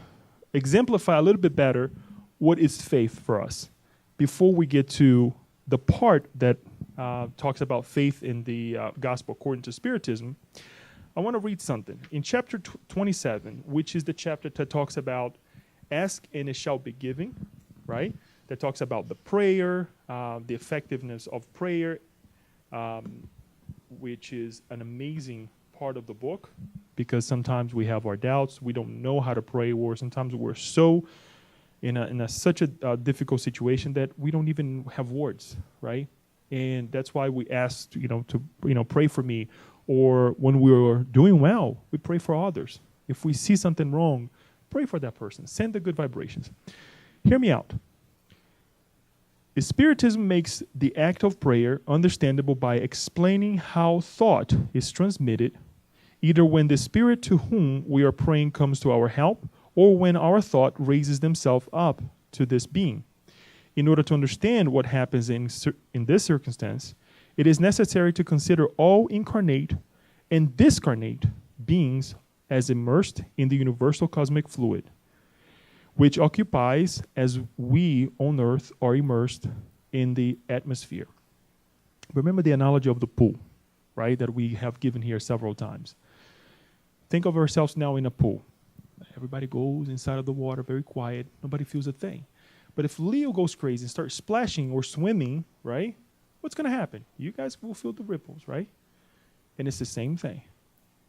exemplify a little bit better what is faith for us before we get to the part that talks about faith in the gospel according to Spiritism. I want to read something. In chapter 27, which is the chapter that talks about ask and it shall be given, right? That talks about the prayer, the effectiveness of prayer, which is an amazing part of the book, because sometimes we have our doubts, we don't know how to pray, or sometimes we're so in such a difficult situation that we don't even have words, right? And that's why we asked, to pray for me, or when we're doing well, we pray for others. If we see something wrong, pray for that person. Send the good vibrations. Hear me out. Spiritism makes the act of prayer understandable by explaining how thought is transmitted, either when the spirit to whom we are praying comes to our help, or when our thought raises themselves up to this being. In order to understand what happens in this circumstance, it is necessary to consider all incarnate and discarnate beings as immersed in the universal cosmic fluid, which occupies as we on earth are immersed in the atmosphere. Remember the analogy of the pool, right, that we have given here several times. Think of ourselves now in a pool. Everybody goes inside of the water, very quiet. Nobody feels a thing. But if Leo goes crazy and starts splashing or swimming, right, what's going to happen? You guys will feel the ripples, right? And it's the same thing.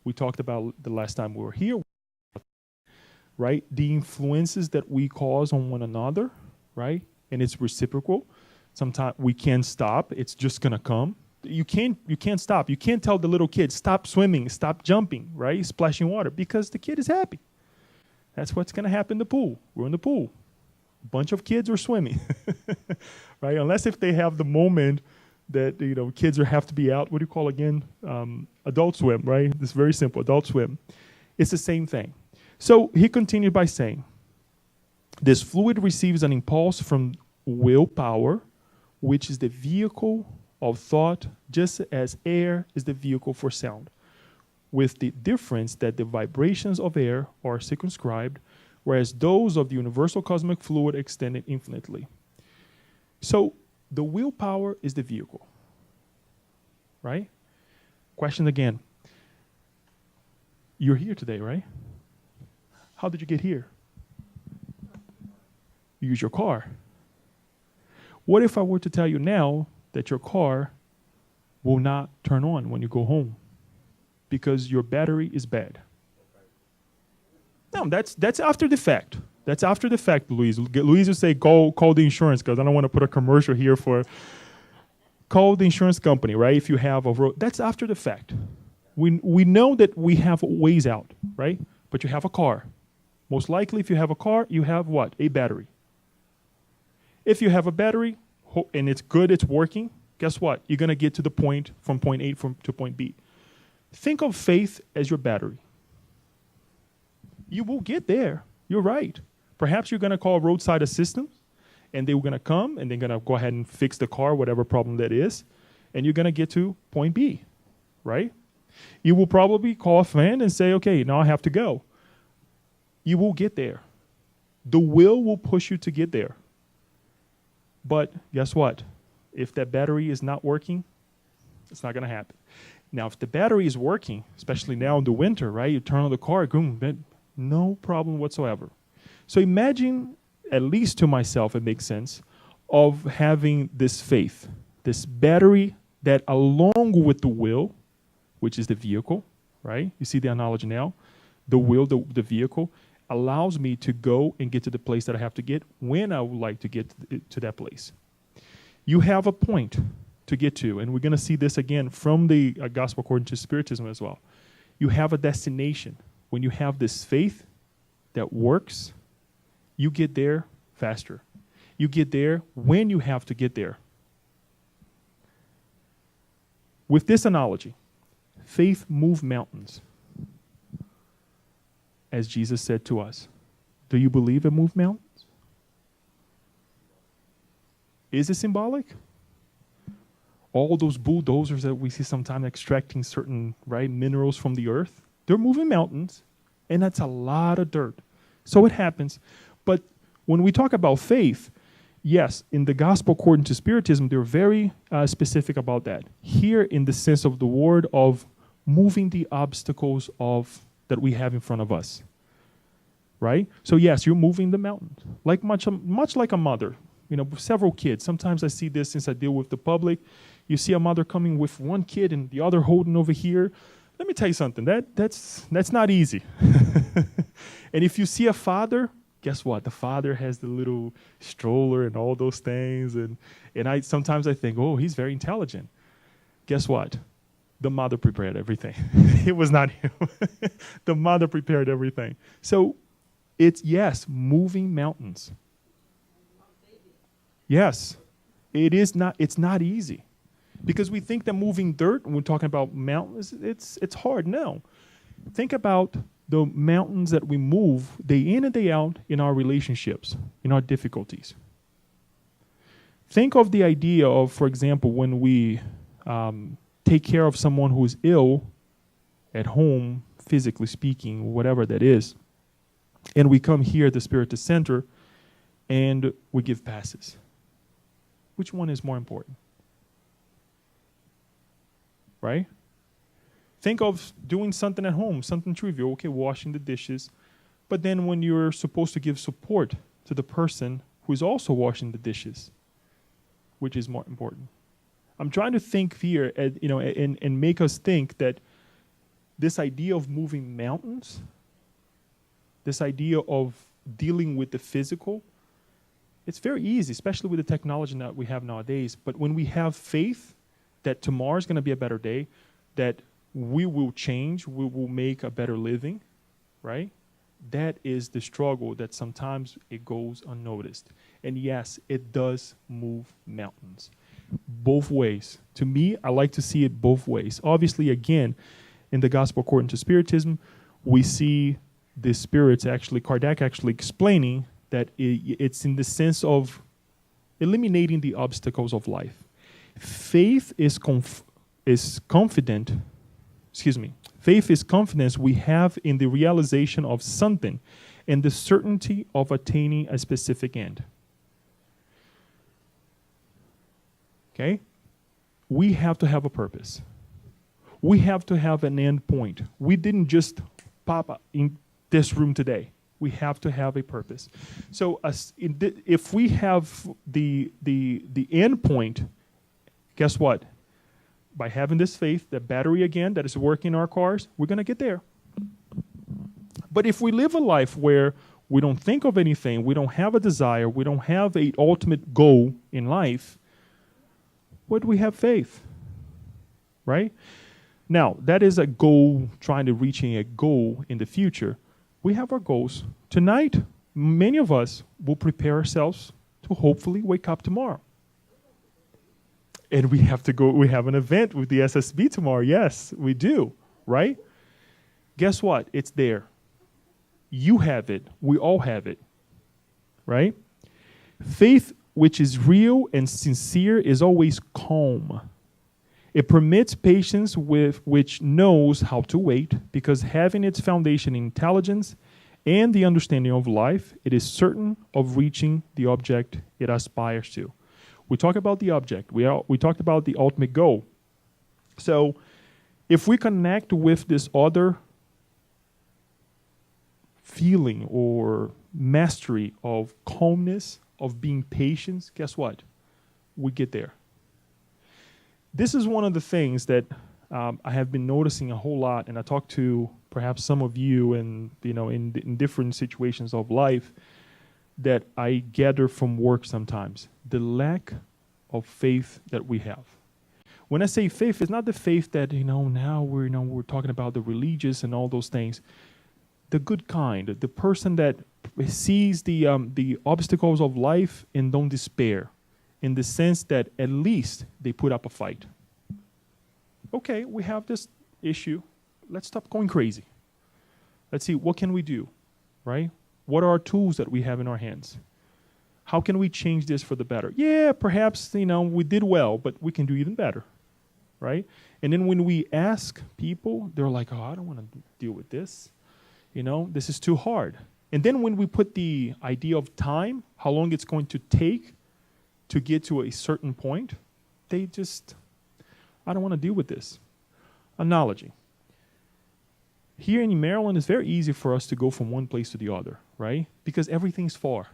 We talked about the last time we were here, right? The influences that we cause on one another, right? And it's reciprocal. Sometimes we can't stop. It's just going to come. You can't stop. You can't tell the little kid, stop swimming, stop jumping, right? Splashing water, because the kid is happy. That's what's going to happen in the pool. We're in the pool. A bunch of kids are swimming, right? Unless if they have the moment that, kids have to be out. What do you call again? Adult swim, right? It's very simple, adult swim. It's the same thing. So he continued by saying, this fluid receives an impulse from willpower, which is the vehicle of thought, just as air is the vehicle for sound, with the difference that the vibrations of air are circumscribed, whereas those of the universal cosmic fluid extended infinitely. So the willpower is the vehicle, right? Question again. You're here today, right? How did you get here? You use your car. What if I were to tell you now that your car will not turn on when you go home because your battery is bad? No, that's after the fact. That's after the fact, Louise. Louise will say, call the insurance, because I don't want to put a commercial here for, call the insurance company, right? If you have a road, that's after the fact. We know that we have ways out, right? But you have a car. Most likely, if you have a car, you have what? A battery. If you have a battery and it's good, it's working, guess what? You're going to get to the point from point A to point B. Think of faith as your battery. You will get there. You're right. Perhaps you're going to call roadside assistance, and they're going to come, and they're going to go ahead and fix the car, whatever problem that is, and you're going to get to point B, right? You will probably call a friend and say, okay, now I have to go. You will get there. The will push you to get there. But guess what? If that battery is not working, it's not going to happen. Now, if the battery is working, especially now in the winter, right? You turn on the car, boom, no problem whatsoever. So imagine, at least to myself, it makes sense, of having this faith, this battery that along with the will, which is the vehicle, right? You see the analogy now? The will, the vehicle, allows me to go and get to the place that I have to get when I would like to get to that place. You have a point to get to, and we're going to see this again from the Gospel according to Spiritism as well. You have a destination. When you have this faith that works, you get there faster. You get there when you have to get there. With this analogy, faith moves mountains, as Jesus said to us. Do you believe it moves mountains? Is it symbolic? All those bulldozers that we see sometimes extracting certain minerals from the earth, they're moving mountains, and that's a lot of dirt. So it happens. But when we talk about faith, yes, in the Gospel according to Spiritism, they're very specific about that. Here, in the sense of the word of moving the obstacles that we have in front of us, right? So yes, you're moving the mountains, like much like a mother. Several kids. Sometimes I see this since I deal with the public. You see a mother coming with one kid and the other holding over here. Let me tell you something. That's not easy. And if you see a father, guess what? The father has the little stroller and all those things. And sometimes I think, oh, he's very intelligent. Guess what? The mother prepared everything. It was not him. The mother prepared everything. So it's, yes, moving mountains. Yes, it's not easy. Because we think that moving dirt, when we're talking about mountains, it's hard. No. Think about the mountains that we move day in and day out in our relationships, in our difficulties. Think of the idea of, for example, when we take care of someone who is ill at home, physically speaking, whatever that is, and we come here at the Spiritist Center and we give passes. Which one is more important? Right? Think of doing something at home, something trivial, okay, washing the dishes. But then when you're supposed to give support to the person who is also washing the dishes, which is more important? I'm trying to think here, and make us think that this idea of moving mountains, this idea of dealing with the physical, it's very easy, especially with the technology that we have nowadays. But when we have faith that tomorrow is going to be a better day, that we will change, we will make a better living, right? That is the struggle that sometimes it goes unnoticed. And yes, it does move mountains. Both ways. To me, I like to see it both ways. Obviously, again, in the Gospel according to Spiritism, we see the spirits Kardec actually explaining that it's in the sense of eliminating the obstacles of life. Faith is confidence we have in the realization of something and the certainty of attaining a specific end. Okay? We have to have a purpose. We have to have an end point. We didn't just pop up in this room today. We have to have a purpose. So if we have the end point, guess what? By having this faith, the battery again that is working in our cars, we're going to get there. But if we live a life where we don't think of anything, we don't have a desire, we don't have an ultimate goal in life, where do we have faith? Right? Now, that is a goal, trying to reaching a goal in the future. We have our goals. Tonight, many of us will prepare ourselves to hopefully wake up tomorrow. And we have to go, we have an event with the SSB tomorrow. Yes, we do, right? Guess what? It's there. You have it. We all have it, right? Faith, which is real and sincere, is always calm. It permits patience with which knows how to wait, because having its foundation in intelligence and the understanding of life, it is certain of reaching the object it aspires to. We talk about the object. We talked about the ultimate goal. So if we connect with this other feeling or mastery of calmness, of being patient, guess what? We get there. This is one of the things that I have been noticing a whole lot, and I talk to perhaps some of you, and in different situations of life, that I gather from work sometimes. The lack of faith that we have. When I say faith, it's not the faith that now we're talking about the religious and all those things. The good kind, the person that sees the obstacles of life and don't despair, in the sense that at least they put up a fight. Okay, we have this issue. Let's stop going crazy. Let's see, what can we do, right? What are our tools that we have in our hands? How can we change this for the better? Yeah, perhaps, we did well, but we can do even better, right? And then when we ask people, they're like, oh, I don't want to deal with this. This is too hard. And then when we put the idea of time, how long it's going to take to get to a certain point, they just, I don't want to deal with this. Analogy. Here in Maryland, it's very easy for us to go from one place to the other, right? Because everything's far.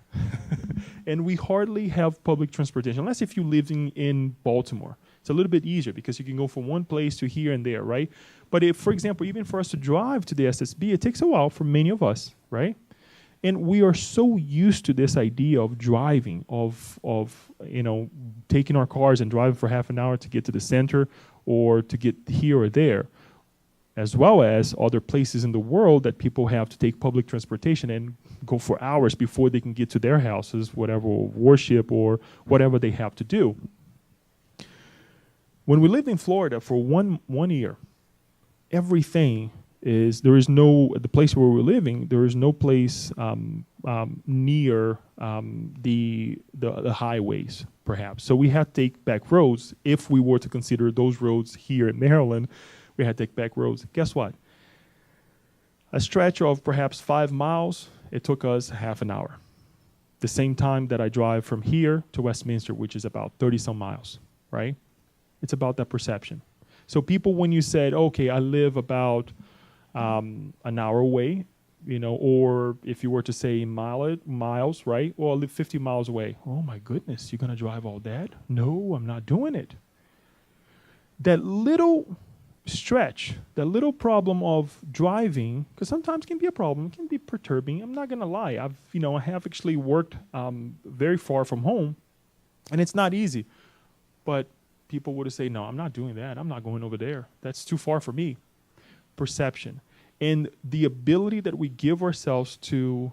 And we hardly have public transportation, unless if you live in Baltimore. It's a little bit easier because you can go from one place to here and there, right? But if, for example, even for us to drive to the SSB, it takes a while for many of us, right? And we are so used to this idea of driving, of taking our cars and driving for half an hour to get to the center or to get here or there, as well as other places in the world that people have to take public transportation and go for hours before they can get to their houses, whatever, worship or whatever they have to do. When we lived in Florida for one year, everything the place where we're living, there is no place near the highways, perhaps. So we had to take back roads. If we were to consider those roads here in Maryland, we had to take back roads. Guess what? A stretch of perhaps 5 miles, it took us half an hour. The same time that I drive from here to Westminster, which is about 30-some miles, right? It's about that perception. So people, when you said, okay, I live about an hour away, or if you were to say miles, right? Well, I live 50 miles away. Oh my goodness, you're going to drive all that? No, I'm not doing it. That little stretch, that little problem of driving, because sometimes it can be a problem, it can be perturbing. I'm not going to lie. I have actually worked very far from home, and it's not easy. But people would say, no, I'm not doing that. I'm not going over there. That's too far for me. Perception. And the ability that we give ourselves to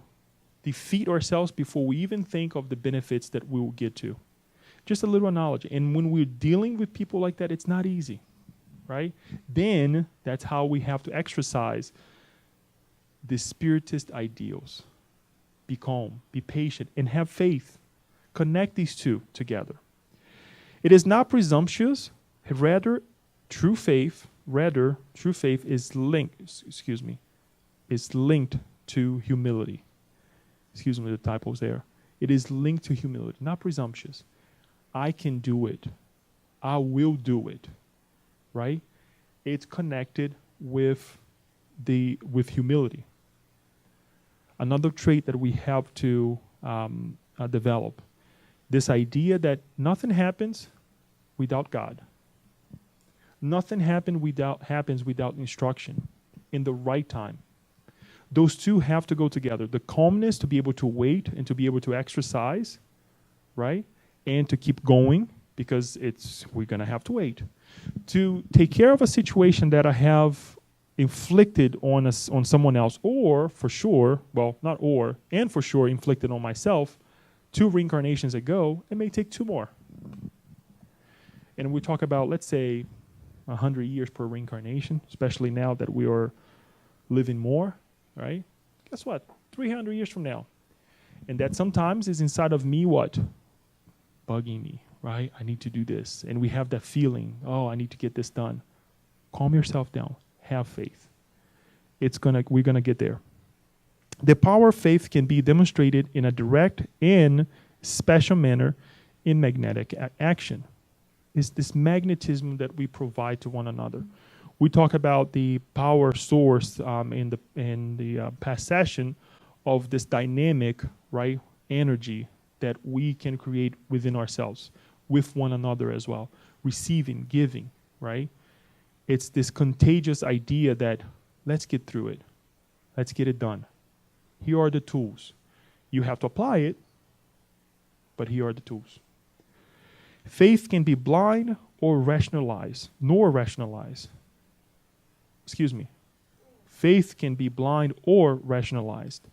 defeat ourselves before we even think of the benefits that we will get to. Just a little analogy. And when we're dealing with people like that, it's not easy, right? Then that's how we have to exercise the spiritist ideals. Be calm, be patient, and have faith. Connect these two together. It is not presumptuous, rather true faith is linked to humility. Excuse me, the typo's there. It is linked to humility, not presumptuous. I can do it. I will do it. Right? It's connected with humility. Another trait that we have to develop. This idea that nothing happens without God. Nothing happens without instruction in the right time. Those two have to go together. The calmness to be able to wait and to be able to exercise, right? And to keep going. because we're going to have to wait. To take care of a situation that I have inflicted on someone else, or for sure, well, not or, and for sure inflicted on myself 2 reincarnations ago, it may take 2 more. And we talk about, let's say, 100 years per reincarnation, especially now that we are living more, right? Guess what? 300 years from now. And that sometimes is inside of me what? Bugging me, right? I need to do this. And we have that feeling, oh, I need to get this done. Calm yourself down. Have faith. We're gonna get there. The power of faith can be demonstrated in a direct and special manner in magnetic action. It's this magnetism that we provide to one another. We talk about the power source in the past session of this dynamic, right, energy that we can create within ourselves, with one another as well. Receiving, giving, right? It's this contagious idea that let's get through it. Let's get it done. Here are the tools. You have to apply it, but here are the tools. Faith can be blind or rationalized, nor rationalized. Excuse me. Faith can be blind or rationalized.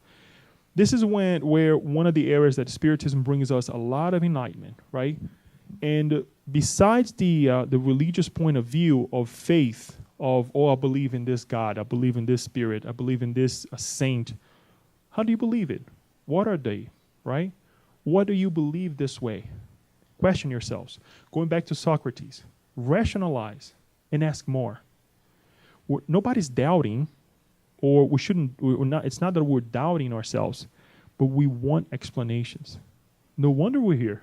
This is where one of the areas that Spiritism brings us a lot of enlightenment, right? And besides the religious point of view of faith, of, oh, I believe in this God, I believe in this spirit, I believe in this saint, how do you believe it? What are they, right? What do you believe this way? Question yourselves. Going back to Socrates, rationalize and ask more. Nobody's doubting, or it's not that we're doubting ourselves, but we want explanations. No wonder we're here.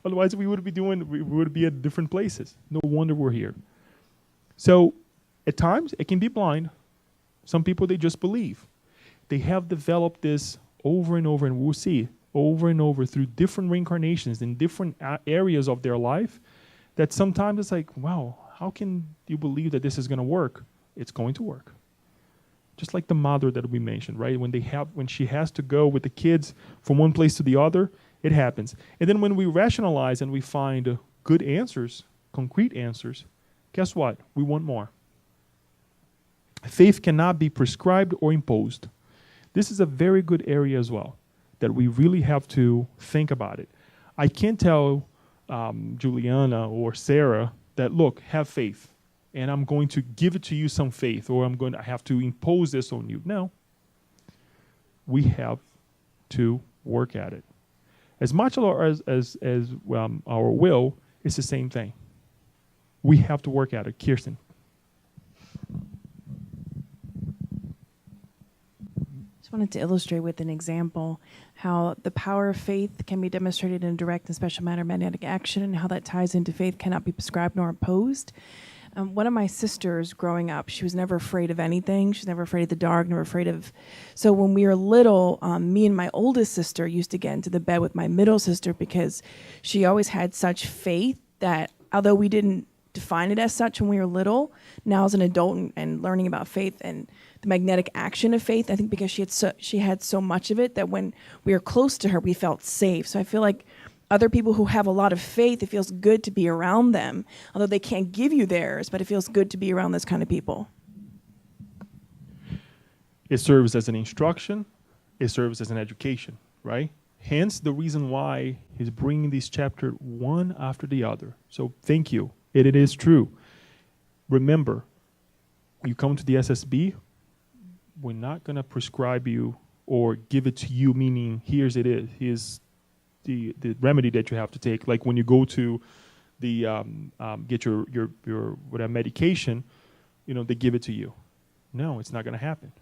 Otherwise we would be at different places. No wonder we're here. So at times it can be blind. Some people, they just believe. They have developed this over and over, and we'll see over and over through different reincarnations in different areas of their life, that sometimes it's like, wow, how can you believe that this is going to work? It's going to work. Just like the mother that we mentioned, right? When she has to go with the kids from one place to the other, it happens. And then when we rationalize and we find good answers, concrete answers, guess what? We want more. Faith cannot be prescribed or imposed. This is a very good area as well, that we really have to think about it. I can't tell Juliana or Sarah that, look, have faith, and I'm going to give it to you some faith, or I have to impose this on you. No. We have to work at it. As much as our will, it's the same thing. We have to work at it. Kirsten. Just wanted to illustrate with an example how the power of faith can be demonstrated in direct and special matter magnetic action, and how that ties into faith cannot be prescribed nor imposed. One of my sisters growing up, she was never afraid of anything. She was never afraid of the dark, never afraid of... So when we were little, me and my oldest sister used to get into the bed with my middle sister, because she always had such faith that, although we didn't define it as such when we were little, now as an adult and learning about faith and the magnetic action of faith, I think because she had so much of it that when we were close to her, we felt safe. So I feel like other people who have a lot of faith, it feels good to be around them, although they can't give you theirs, but it feels good to be around those kind of people. It serves as an instruction. It serves as an education, right? Hence the reason why he's bringing these chapters one after the other. So thank you. It is true. Remember, you come to the SSB, we're not going to prescribe you or give it to you, meaning here's the remedy that you have to take. Like when you go to the get your whatever medication, they give it to you. No, it's not going to happen.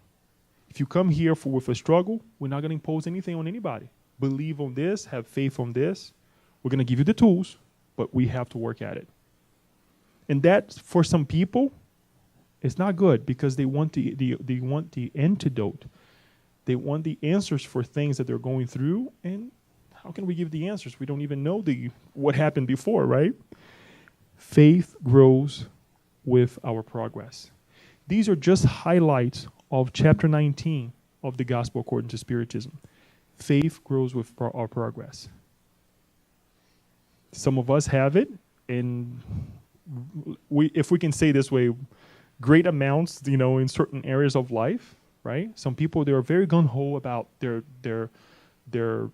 If you come here with a struggle, we're not going to impose anything on anybody. Believe on this, have faith on this. We're going to give you the tools, but we have to work at it. And that, for some people, it's not good, because they want the antidote. They want the answers for things that they're going through, and how can we give the answers? We don't even know what happened before, right? Faith grows with our progress. These are just highlights of chapter 19 of the Gospel according to Spiritism. Faith grows with our progress. Some of us have it, and if we can say this way, great amounts, in certain areas of life, right? Some people, they are very gung-ho about their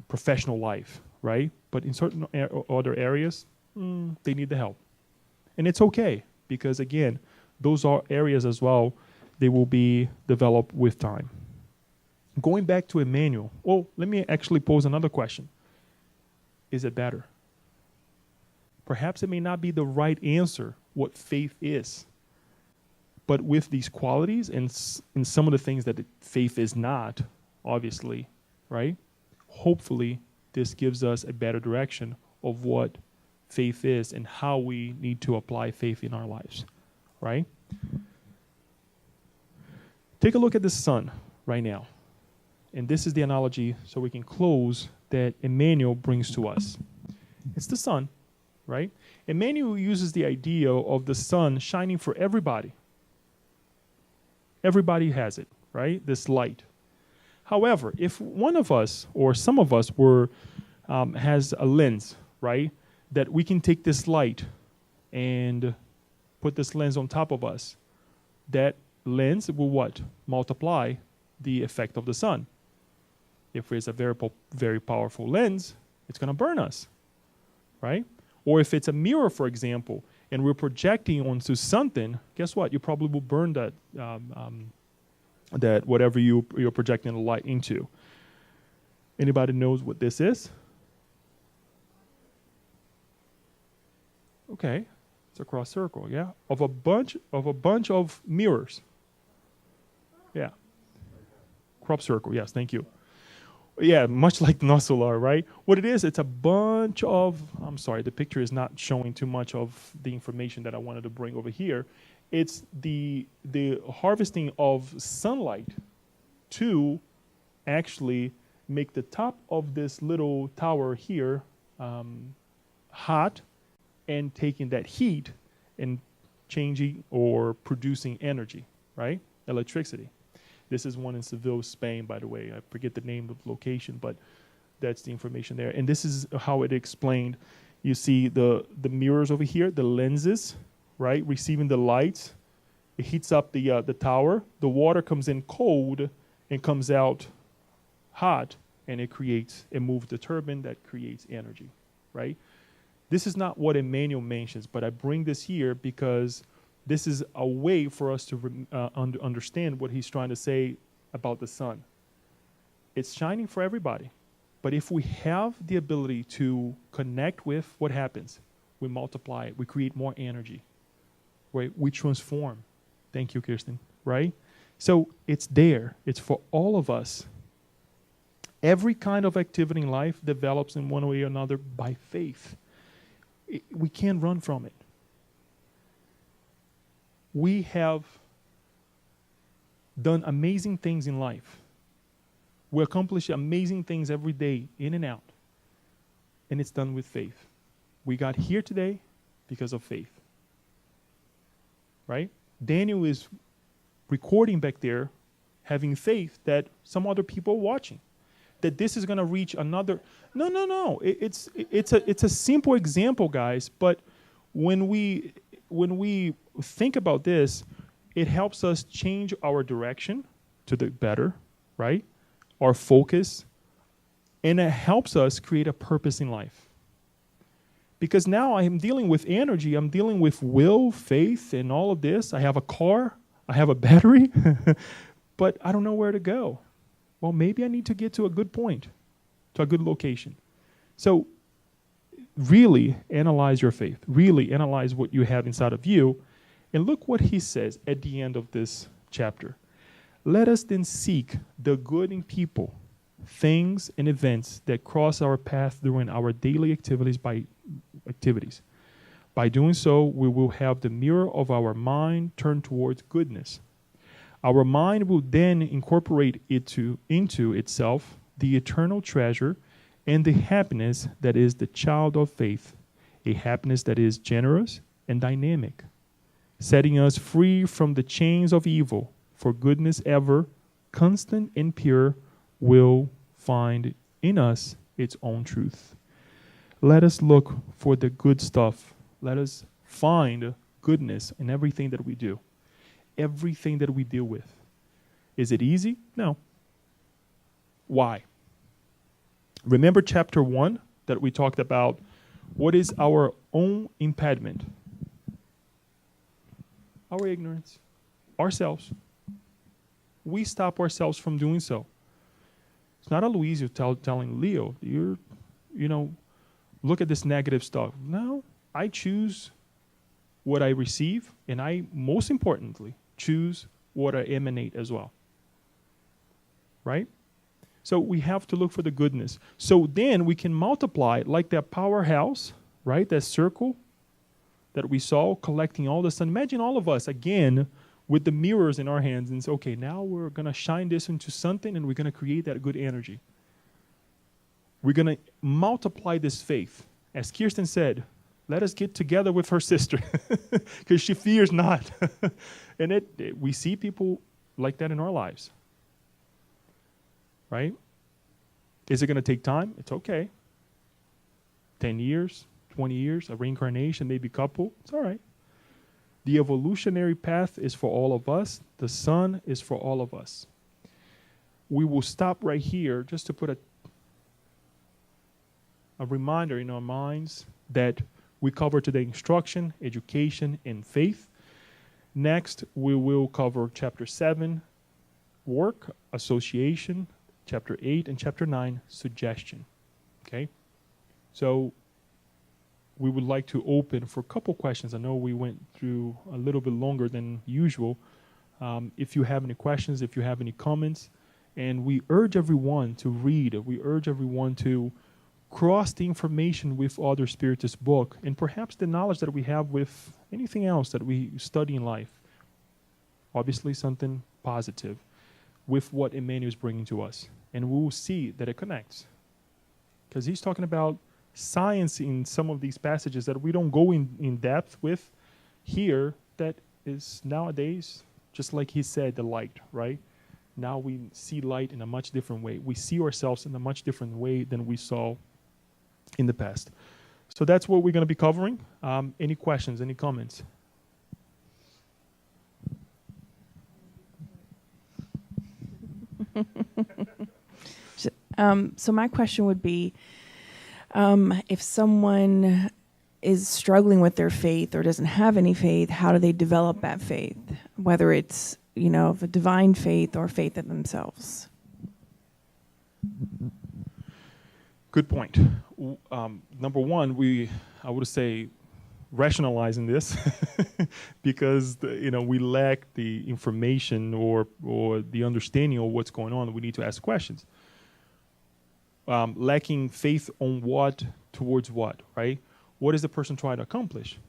professional life, right? But in certain other areas, they need the help. And it's okay, because again, those are areas as well, they will be developed with time. Going back to Emmanuel, let me actually pose another question. Is it better? Perhaps it may not be the right answer what faith is. But with these qualities and some of the things that faith is not, obviously, right? Hopefully, this gives us a better direction of what faith is and how we need to apply faith in our lives, right? Take a look at the sun right now. And this is the analogy, so we can close, that Emmanuel brings to us. It's the sun, right? Emmanuel uses the idea of the sun shining for everybody. Everybody has it, right? This light. However, if one of us or some of us has a lens, right, that we can take this light and put this lens on top of us, that lens will what? Multiply the effect of the sun. If it's a very powerful lens, it's going to burn us, right? Or if it's a mirror, for example, and we're projecting onto something, guess what? You probably will burn that that whatever you're projecting the light into. Anybody knows what this is? Okay, it's a cross circle, yeah, of a bunch of mirrors. Yeah, crop circle. Yes, thank you. Yeah, much like nocellar, right? What it is, it's a bunch of, I'm sorry, the picture is not showing too much of the information that I wanted to bring over here. It's the harvesting of sunlight to actually make the top of this little tower here hot, and taking that heat and changing or producing energy, right? Electricity. This is one in Seville, Spain, by the way. I forget the name of the location, but that's the information there. And this is how it explained. You see the mirrors over here, the lenses, right? Receiving the light. It heats up the tower. The water comes in cold and comes out hot, and it moves the turbine that creates energy, right? This is not what Emmanuel mentions, but I bring this here because this is a way for us to understand what he's trying to say about the sun. It's shining for everybody. But if we have the ability to connect with, what happens? We multiply it. We create more energy. Right? We transform. Thank you, Kirsten. Right? So it's there. It's for all of us. Every kind of activity in life develops in one way or another by faith. We can't run from it. We have done amazing things in life. We accomplish amazing things every day, in and out. And it's done with faith. We got here today because of faith. Right? Daniel is recording back there, having faith that some other people are watching. That this is going to reach another. No. It's a simple example, guys. But when we think about this, it helps us change our direction to the better, right? Our focus, and it helps us create a purpose in life. Because now I am dealing with energy, I'm dealing with will, faith, and all of this. I have a car, I have a battery, but I don't know where to go. Well, maybe I need to get to a good point, to a good location. So really analyze your faith. Really analyze what you have inside of you. And look what he says at the end of this chapter. Let us then seek the good in people, things and events that cross our path during our daily activities. By doing so, we will have the mirror of our mind turned towards goodness. Our mind will then incorporate into itself the eternal treasure and the happiness that is the child of faith, a happiness that is generous and dynamic, setting us free from the chains of evil, for goodness ever, constant and pure, will find in us its own truth. Let us look for the good stuff. Let us find goodness in everything that we do, everything that we deal with. Is it easy? No. Why? Remember chapter 1 that we talked about what is our own impediment? Our ignorance, ourselves. We stop ourselves from doing so. It's not Aloysio telling Leo, look at this negative stuff. No, I choose what I receive, and I, most importantly, choose what I emanate as well. Right? So we have to look for the goodness. So then we can multiply it like that powerhouse, right? That circle that we saw collecting all the sun. Imagine all of us, again, with the mirrors in our hands and say, okay, now we're going to shine this into something and we're going to create that good energy. We're going to multiply this faith. As Kirsten said, let us get together with her sister because she fears not. And we see people like that in our lives. Right? Is it going to take time? It's okay. 10 years, 20 years, a reincarnation, maybe a couple. It's all right. The evolutionary path is for all of us. The sun is for all of us. We will stop right here just to put a reminder in our minds that we cover today instruction, education, and faith. Next, we will cover chapter 7, work, association, chapter 8, and chapter 9, suggestion. Okay? So we would like to open for a couple questions. I know we went through a little bit longer than usual. If you have any questions, if you have any comments, and we urge everyone to read. We urge everyone to cross the information with other spiritist book and perhaps the knowledge that we have with anything else that we study in life. Obviously something positive with what Emmanuel is bringing to us. And we will see that it connects. Because he's talking about science in some of these passages that we don't go in depth with here, that is nowadays, just like he said, the light, right? Now we see light in a much different way. We see ourselves in a much different way than we saw in the past. So that's what we're going to be covering. Any questions, any comments? So my question would be, if someone is struggling with their faith or doesn't have any faith, how do they develop that faith? Whether it's, of a divine faith or faith in themselves. Good point. Number one, I would say rationalizing this because we lack the information or the understanding of what's going on. We need to ask questions. Lacking faith on what towards what, right? What is the person trying to accomplish?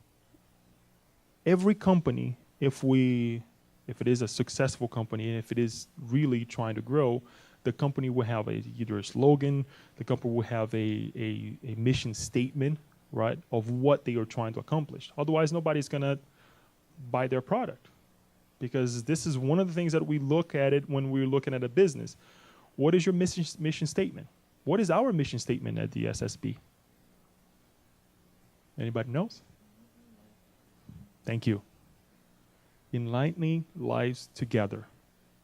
Every company, if it is a successful company and if it is really trying to grow, the company will have either a slogan, the company will have a mission statement, right, of what they are trying to accomplish. Otherwise, nobody's going to buy their product, because this is one of the things that we look at it when we're looking at a business. What is your mission statement? What is our mission statement at the SSB? Anybody knows? Thank you. Enlightening lives together.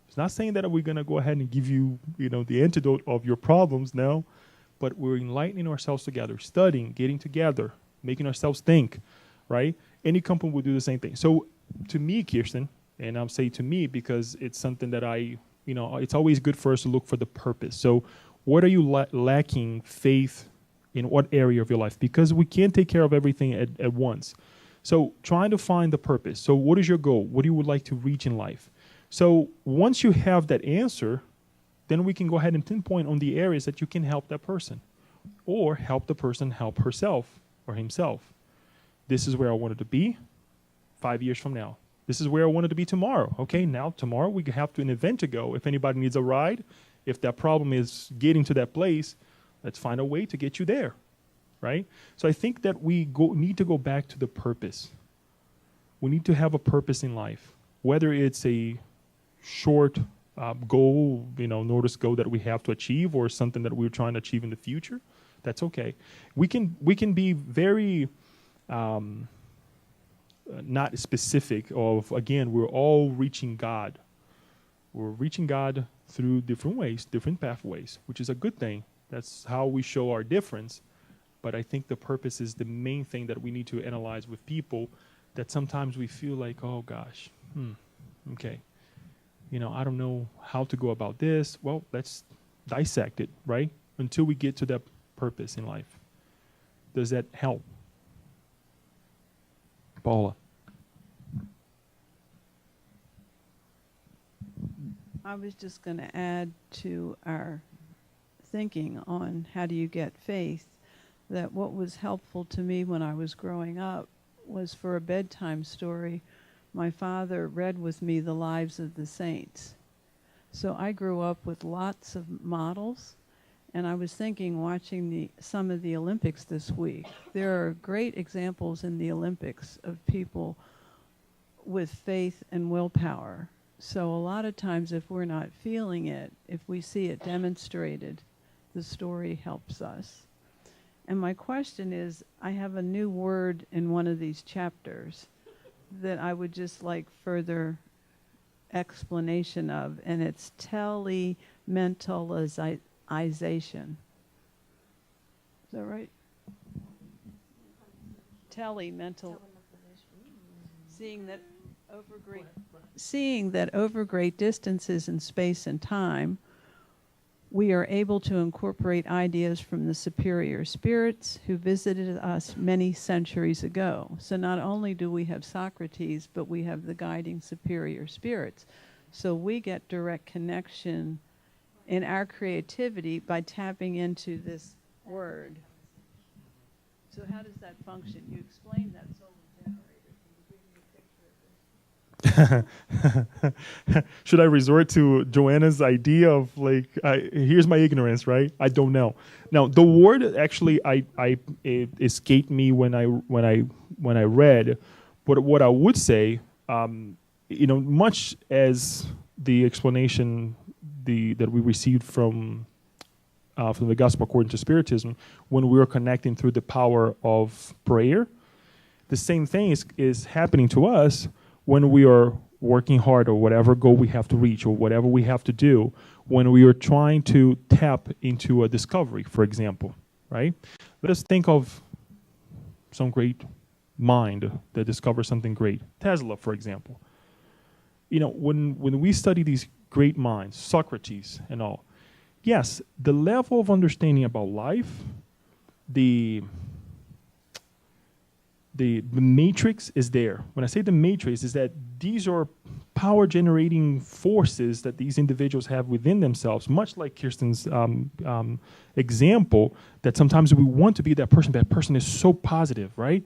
It's not saying that we're going to go ahead and give you, the antidote of your problems, no. But we're enlightening ourselves together, studying, getting together, making ourselves think, right? Any company will do the same thing. So to me, Kirsten, and I'm saying to me because it's something that it's always good for us to look for the purpose. So what are you lacking faith in what area of your life? Because we can't take care of everything at once. So trying to find the purpose. So what is your goal? What do you would like to reach in life? So once you have that answer, then we can go ahead and pinpoint on the areas that you can help that person, or help the person help herself or himself. This is where I wanted to be 5 years from now. This is where I wanted to be tomorrow. Okay, now tomorrow we have an event to go. If anybody needs a ride, if that problem is getting to that place, let's find a way to get you there, right? So I think that we need to go back to the purpose. We need to have a purpose in life, whether it's a short goal, notice goal that we have to achieve, or something that we're trying to achieve in the future. That's okay. We can be very not specific of, again, we're all reaching God. We're reaching God through different ways, different pathways, which is a good thing. That's how we show our difference. But I think the purpose is the main thing that we need to analyze with people, that sometimes we feel like, oh gosh, okay, I don't know how to go about this. Well, let's dissect it, right? Until we get to that purpose in life. Does that help? Paula. I was just going to add to our thinking on how do you get faith, that what was helpful to me when I was growing up was, for a bedtime story, my father read with me the lives of the saints. So I grew up with lots of models, and I was thinking, watching some of the Olympics this week, there are great examples in the Olympics of people with faith and willpower. So a lot of times, if we're not feeling it, if we see it demonstrated, the story helps us. And my question is, I have a new word in one of these chapters that I would just like further explanation of, and it's telementalization. Is that right? Telemental. Seeing that over great distances in space and time, we are able to incorporate ideas from the superior spirits who visited us many centuries ago. So not only do we have Socrates, but we have the guiding superior spirits. So we get direct connection in our creativity by tapping into this word. So how does that function? You explained that solar generator. Can you give me a picture of this? Should I resort to Joanna's idea of here's my ignorance, right? I don't know. Now, the word actually it escaped me when I read, but what I would say, much as the explanation that we received from the Gospel according to Spiritism, when we are connecting through the power of prayer, the same thing is happening to us when we are working hard, or whatever goal we have to reach, or whatever we have to do, when we are trying to tap into a discovery, for example, right? Let us think of some great mind that discovers something great. Tesla, for example. When we study these great minds, Socrates and all, yes, the level of understanding about life, the matrix is there. When I say the matrix, is that these are power generating forces that these individuals have within themselves, much like Kirsten's example, that sometimes we want to be that person is so positive, right?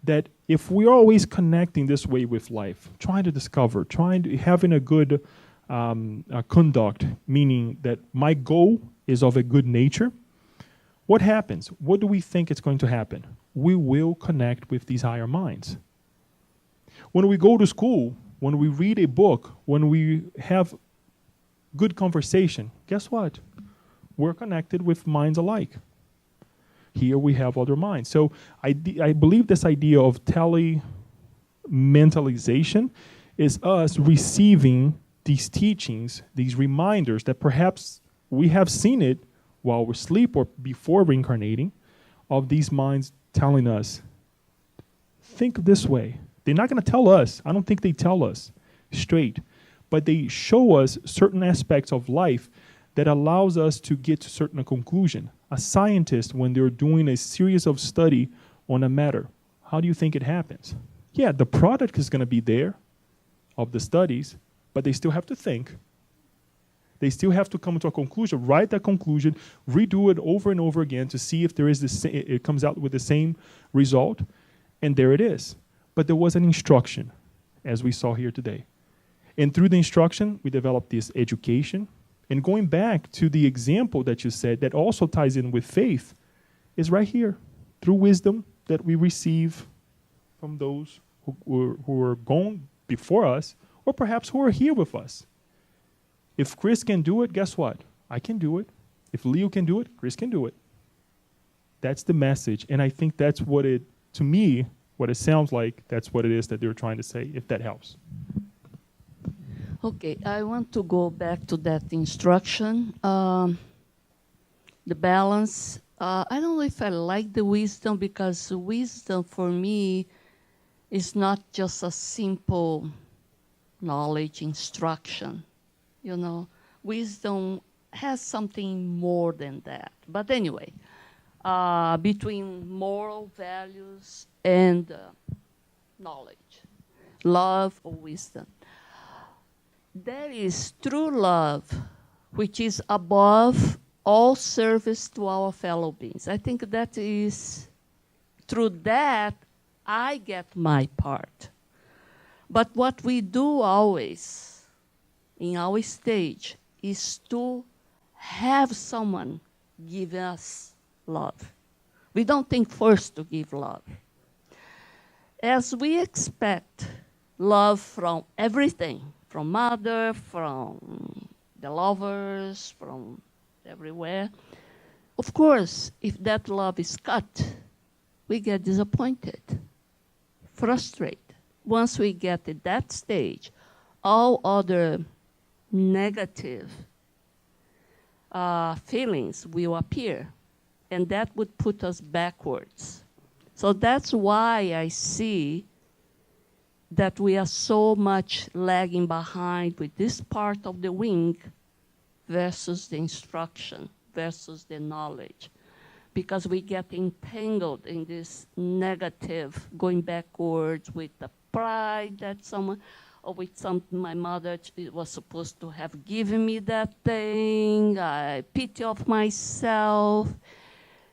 That if we're always connecting this way with life, trying to discover, having a good conduct, meaning that my goal is of a good nature, what happens? What do we think is going to happen? We will connect with these higher minds. When we go to school, when we read a book, when we have good conversation, guess what? We're connected with minds alike. Here we have other minds. So I believe this idea of telementalization is us receiving these teachings, these reminders that perhaps we have seen it while we're asleep or before reincarnating, of these minds telling us, think this way. They're not going to tell us. I don't think they tell us straight, but they show us certain aspects of life that allows us to get to certain conclusion. A scientist, when they're doing a series of study on a matter, how do you think it happens? Yeah, the product is going to be there of the studies, but they still have to think. They still have to come to a conclusion, write that conclusion, redo it over and over again to see if it comes out with the same result, and there it is. But there was an instruction, as we saw here today. And through the instruction, we developed this education. And going back to the example that you said that also ties in with faith, is right here, through wisdom that we receive from those who are gone before us, or perhaps who are here with us. If Chris can do it, guess what? I can do it. If Leo can do it, Chris can do it. That's the message. And I think that's what it, to me, what it sounds like, that's what it is that they're trying to say, if that helps. Okay, I want to go back to that instruction. The balance. I don't know if I like the wisdom, because wisdom for me is not just a simple knowledge, instruction. You know, wisdom has something more than that. But anyway, between moral values and knowledge, love or wisdom. There is true love, which is above all service to our fellow beings. I think that is, through that, I get my part. But what we do always, in our stage, is to have someone give us love. We don't think first to give love. As we expect love from everything, from mother, from the lovers, from everywhere. Of course, if that love is cut, we get disappointed, frustrated. Once we get to that stage, all other negative feelings will appear, and that would put us backwards. So that's why I see that we are so much lagging behind with this part of the wing versus the instruction, versus the knowledge. Because we get entangled in this negative, going backwards with the pride that someone, or with my mother was supposed to have given me that thing, I pity of myself.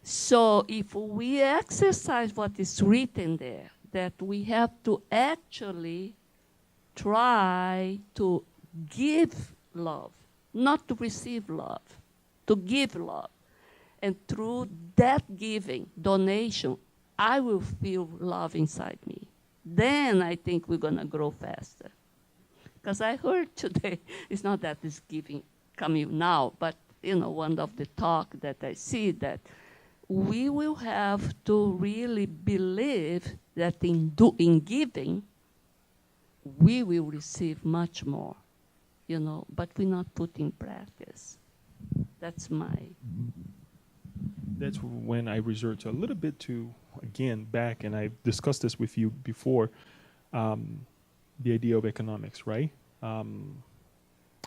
So if we exercise what is written there, that we have to actually try to give love, not to receive love, to give love. And through that giving, donation, I will feel love inside me. Then I think we're going to grow faster. Because I heard today, it's not that it's giving coming now, but one of the talk that I see that we will have to really believe that in giving, we will receive much more, but we not put in practice. That's That's when I resort to a little bit to, again, back, and I've discussed this with you before, the idea of economics, right? I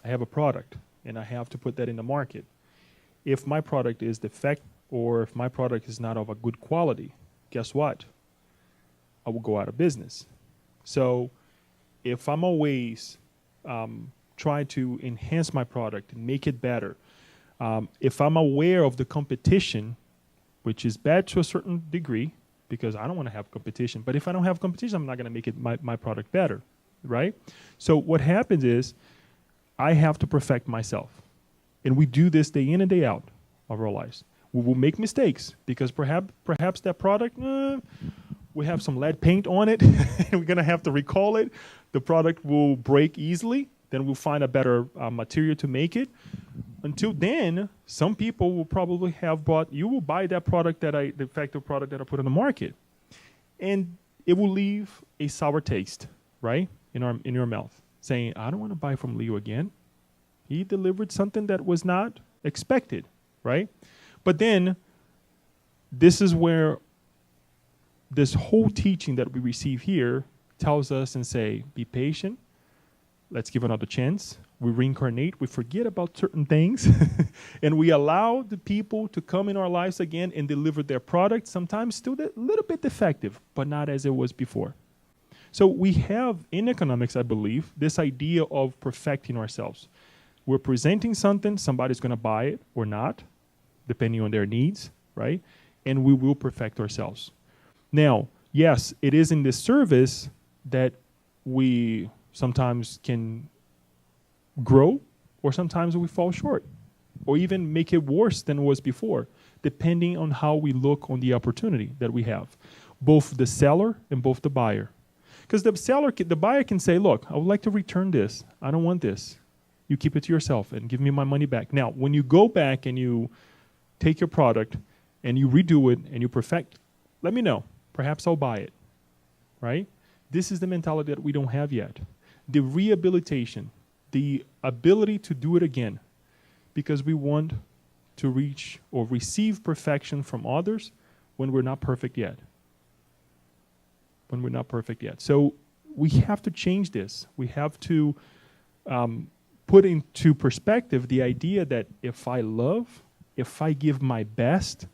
have a product, and I have to put that in the market. If my product is defective, or if my product is not of a good quality, guess what? I will go out of business. So if I'm always trying to enhance my product and make it better, if I'm aware of the competition, which is bad to a certain degree, because I don't want to have competition, but if I don't have competition, I'm not going to make it my product better, right? So what happens is I have to perfect myself. And we do this day in and day out of our lives. We will make mistakes because perhaps that product, we have some lead paint on it, and we're going to have to recall it. The product will break easily. Then we'll find a better material to make it. Until then, some people will probably have you will buy that product the defective product that I put on the market. And it will leave a sour taste, right, in your mouth, saying, I don't want to buy from Leo again. He delivered something that was not expected, right? But then, this is where this whole teaching that we receive here tells us and say, be patient. Let's give another chance. We reincarnate. We forget about certain things. And we allow the people to come in our lives again and deliver their product, sometimes still a little bit defective, but not as it was before. So we have, in economics, I believe, this idea of perfecting ourselves. We're presenting something, somebody's going to buy it or not, depending on their needs, right? And we will perfect ourselves. Now, yes, it is in this service that we sometimes can grow, or sometimes we fall short, or even make it worse than it was before, depending on how we look on the opportunity that we have, both the seller and both the buyer. Because the buyer can say, look, I would like to return this. I don't want this. You keep it to yourself and give me my money back. Now, when you go back and you take your product and you redo it and you perfect, let me know. Perhaps I'll buy it, right? This is the mentality that we don't have yet. The rehabilitation, the ability to do it again, because we want to reach or receive perfection from others when we're not perfect yet. When we're not perfect yet. So we have to change this. We have to put into perspective the idea that if I love, if I give my best,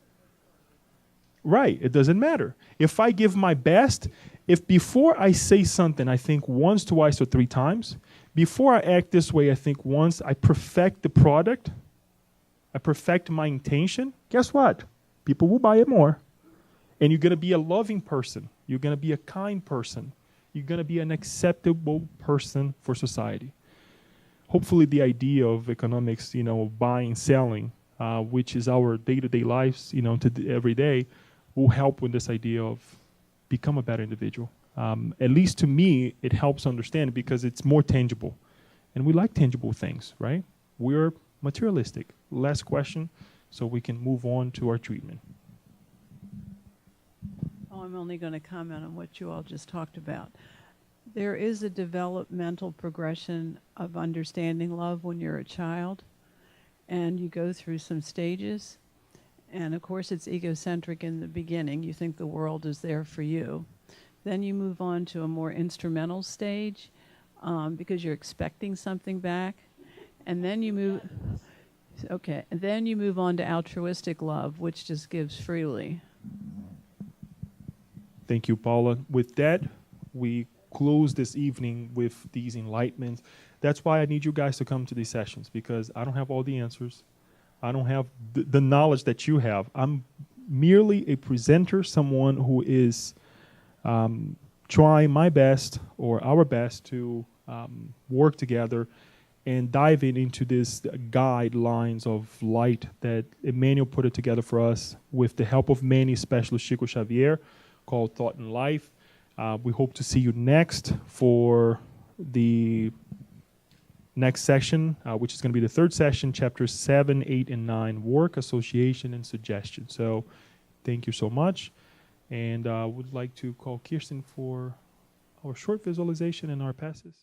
right, it doesn't matter. If I give my best, if before I say something, I think once, twice, or 3 times, before I act this way, I think once, I perfect the product, I perfect my intention, guess what? People will buy it more. And you're going to be a loving person. You're going to be a kind person. You're going to be an acceptable person for society. Hopefully the idea of economics, buying, selling, which is our day-to-day lives, every day, will help with this idea of become a better individual. At least to me, it helps understand because it's more tangible. And we like tangible things, right? We're materialistic. Last question, so we can move on to our treatment. I'm only going to comment on what you all just talked about. There is a developmental progression of understanding love when you're a child, and you go through some stages. And of course, it's egocentric in the beginning. You think the world is there for you. Then you move on to a more instrumental stage because you're expecting something back. And then you move, and then you move on to altruistic love, which just gives freely. Thank you, Paula. With that, we close this evening with these enlightenments. That's why I need you guys to come to these sessions, because I don't have all the answers. I don't have the knowledge that you have. I'm merely a presenter, someone who is trying my best or our best to work together and diving into these guidelines of light that Emmanuel put it together for us with the help of many, especially Chico Xavier, called Thought and Life. We hope to see you next for the next session, which is going to be the 3rd session, chapters 7, 8, and 9, work, association, and suggestion. So thank you so much. And I would like to call Kirsten for our short visualization and our passes.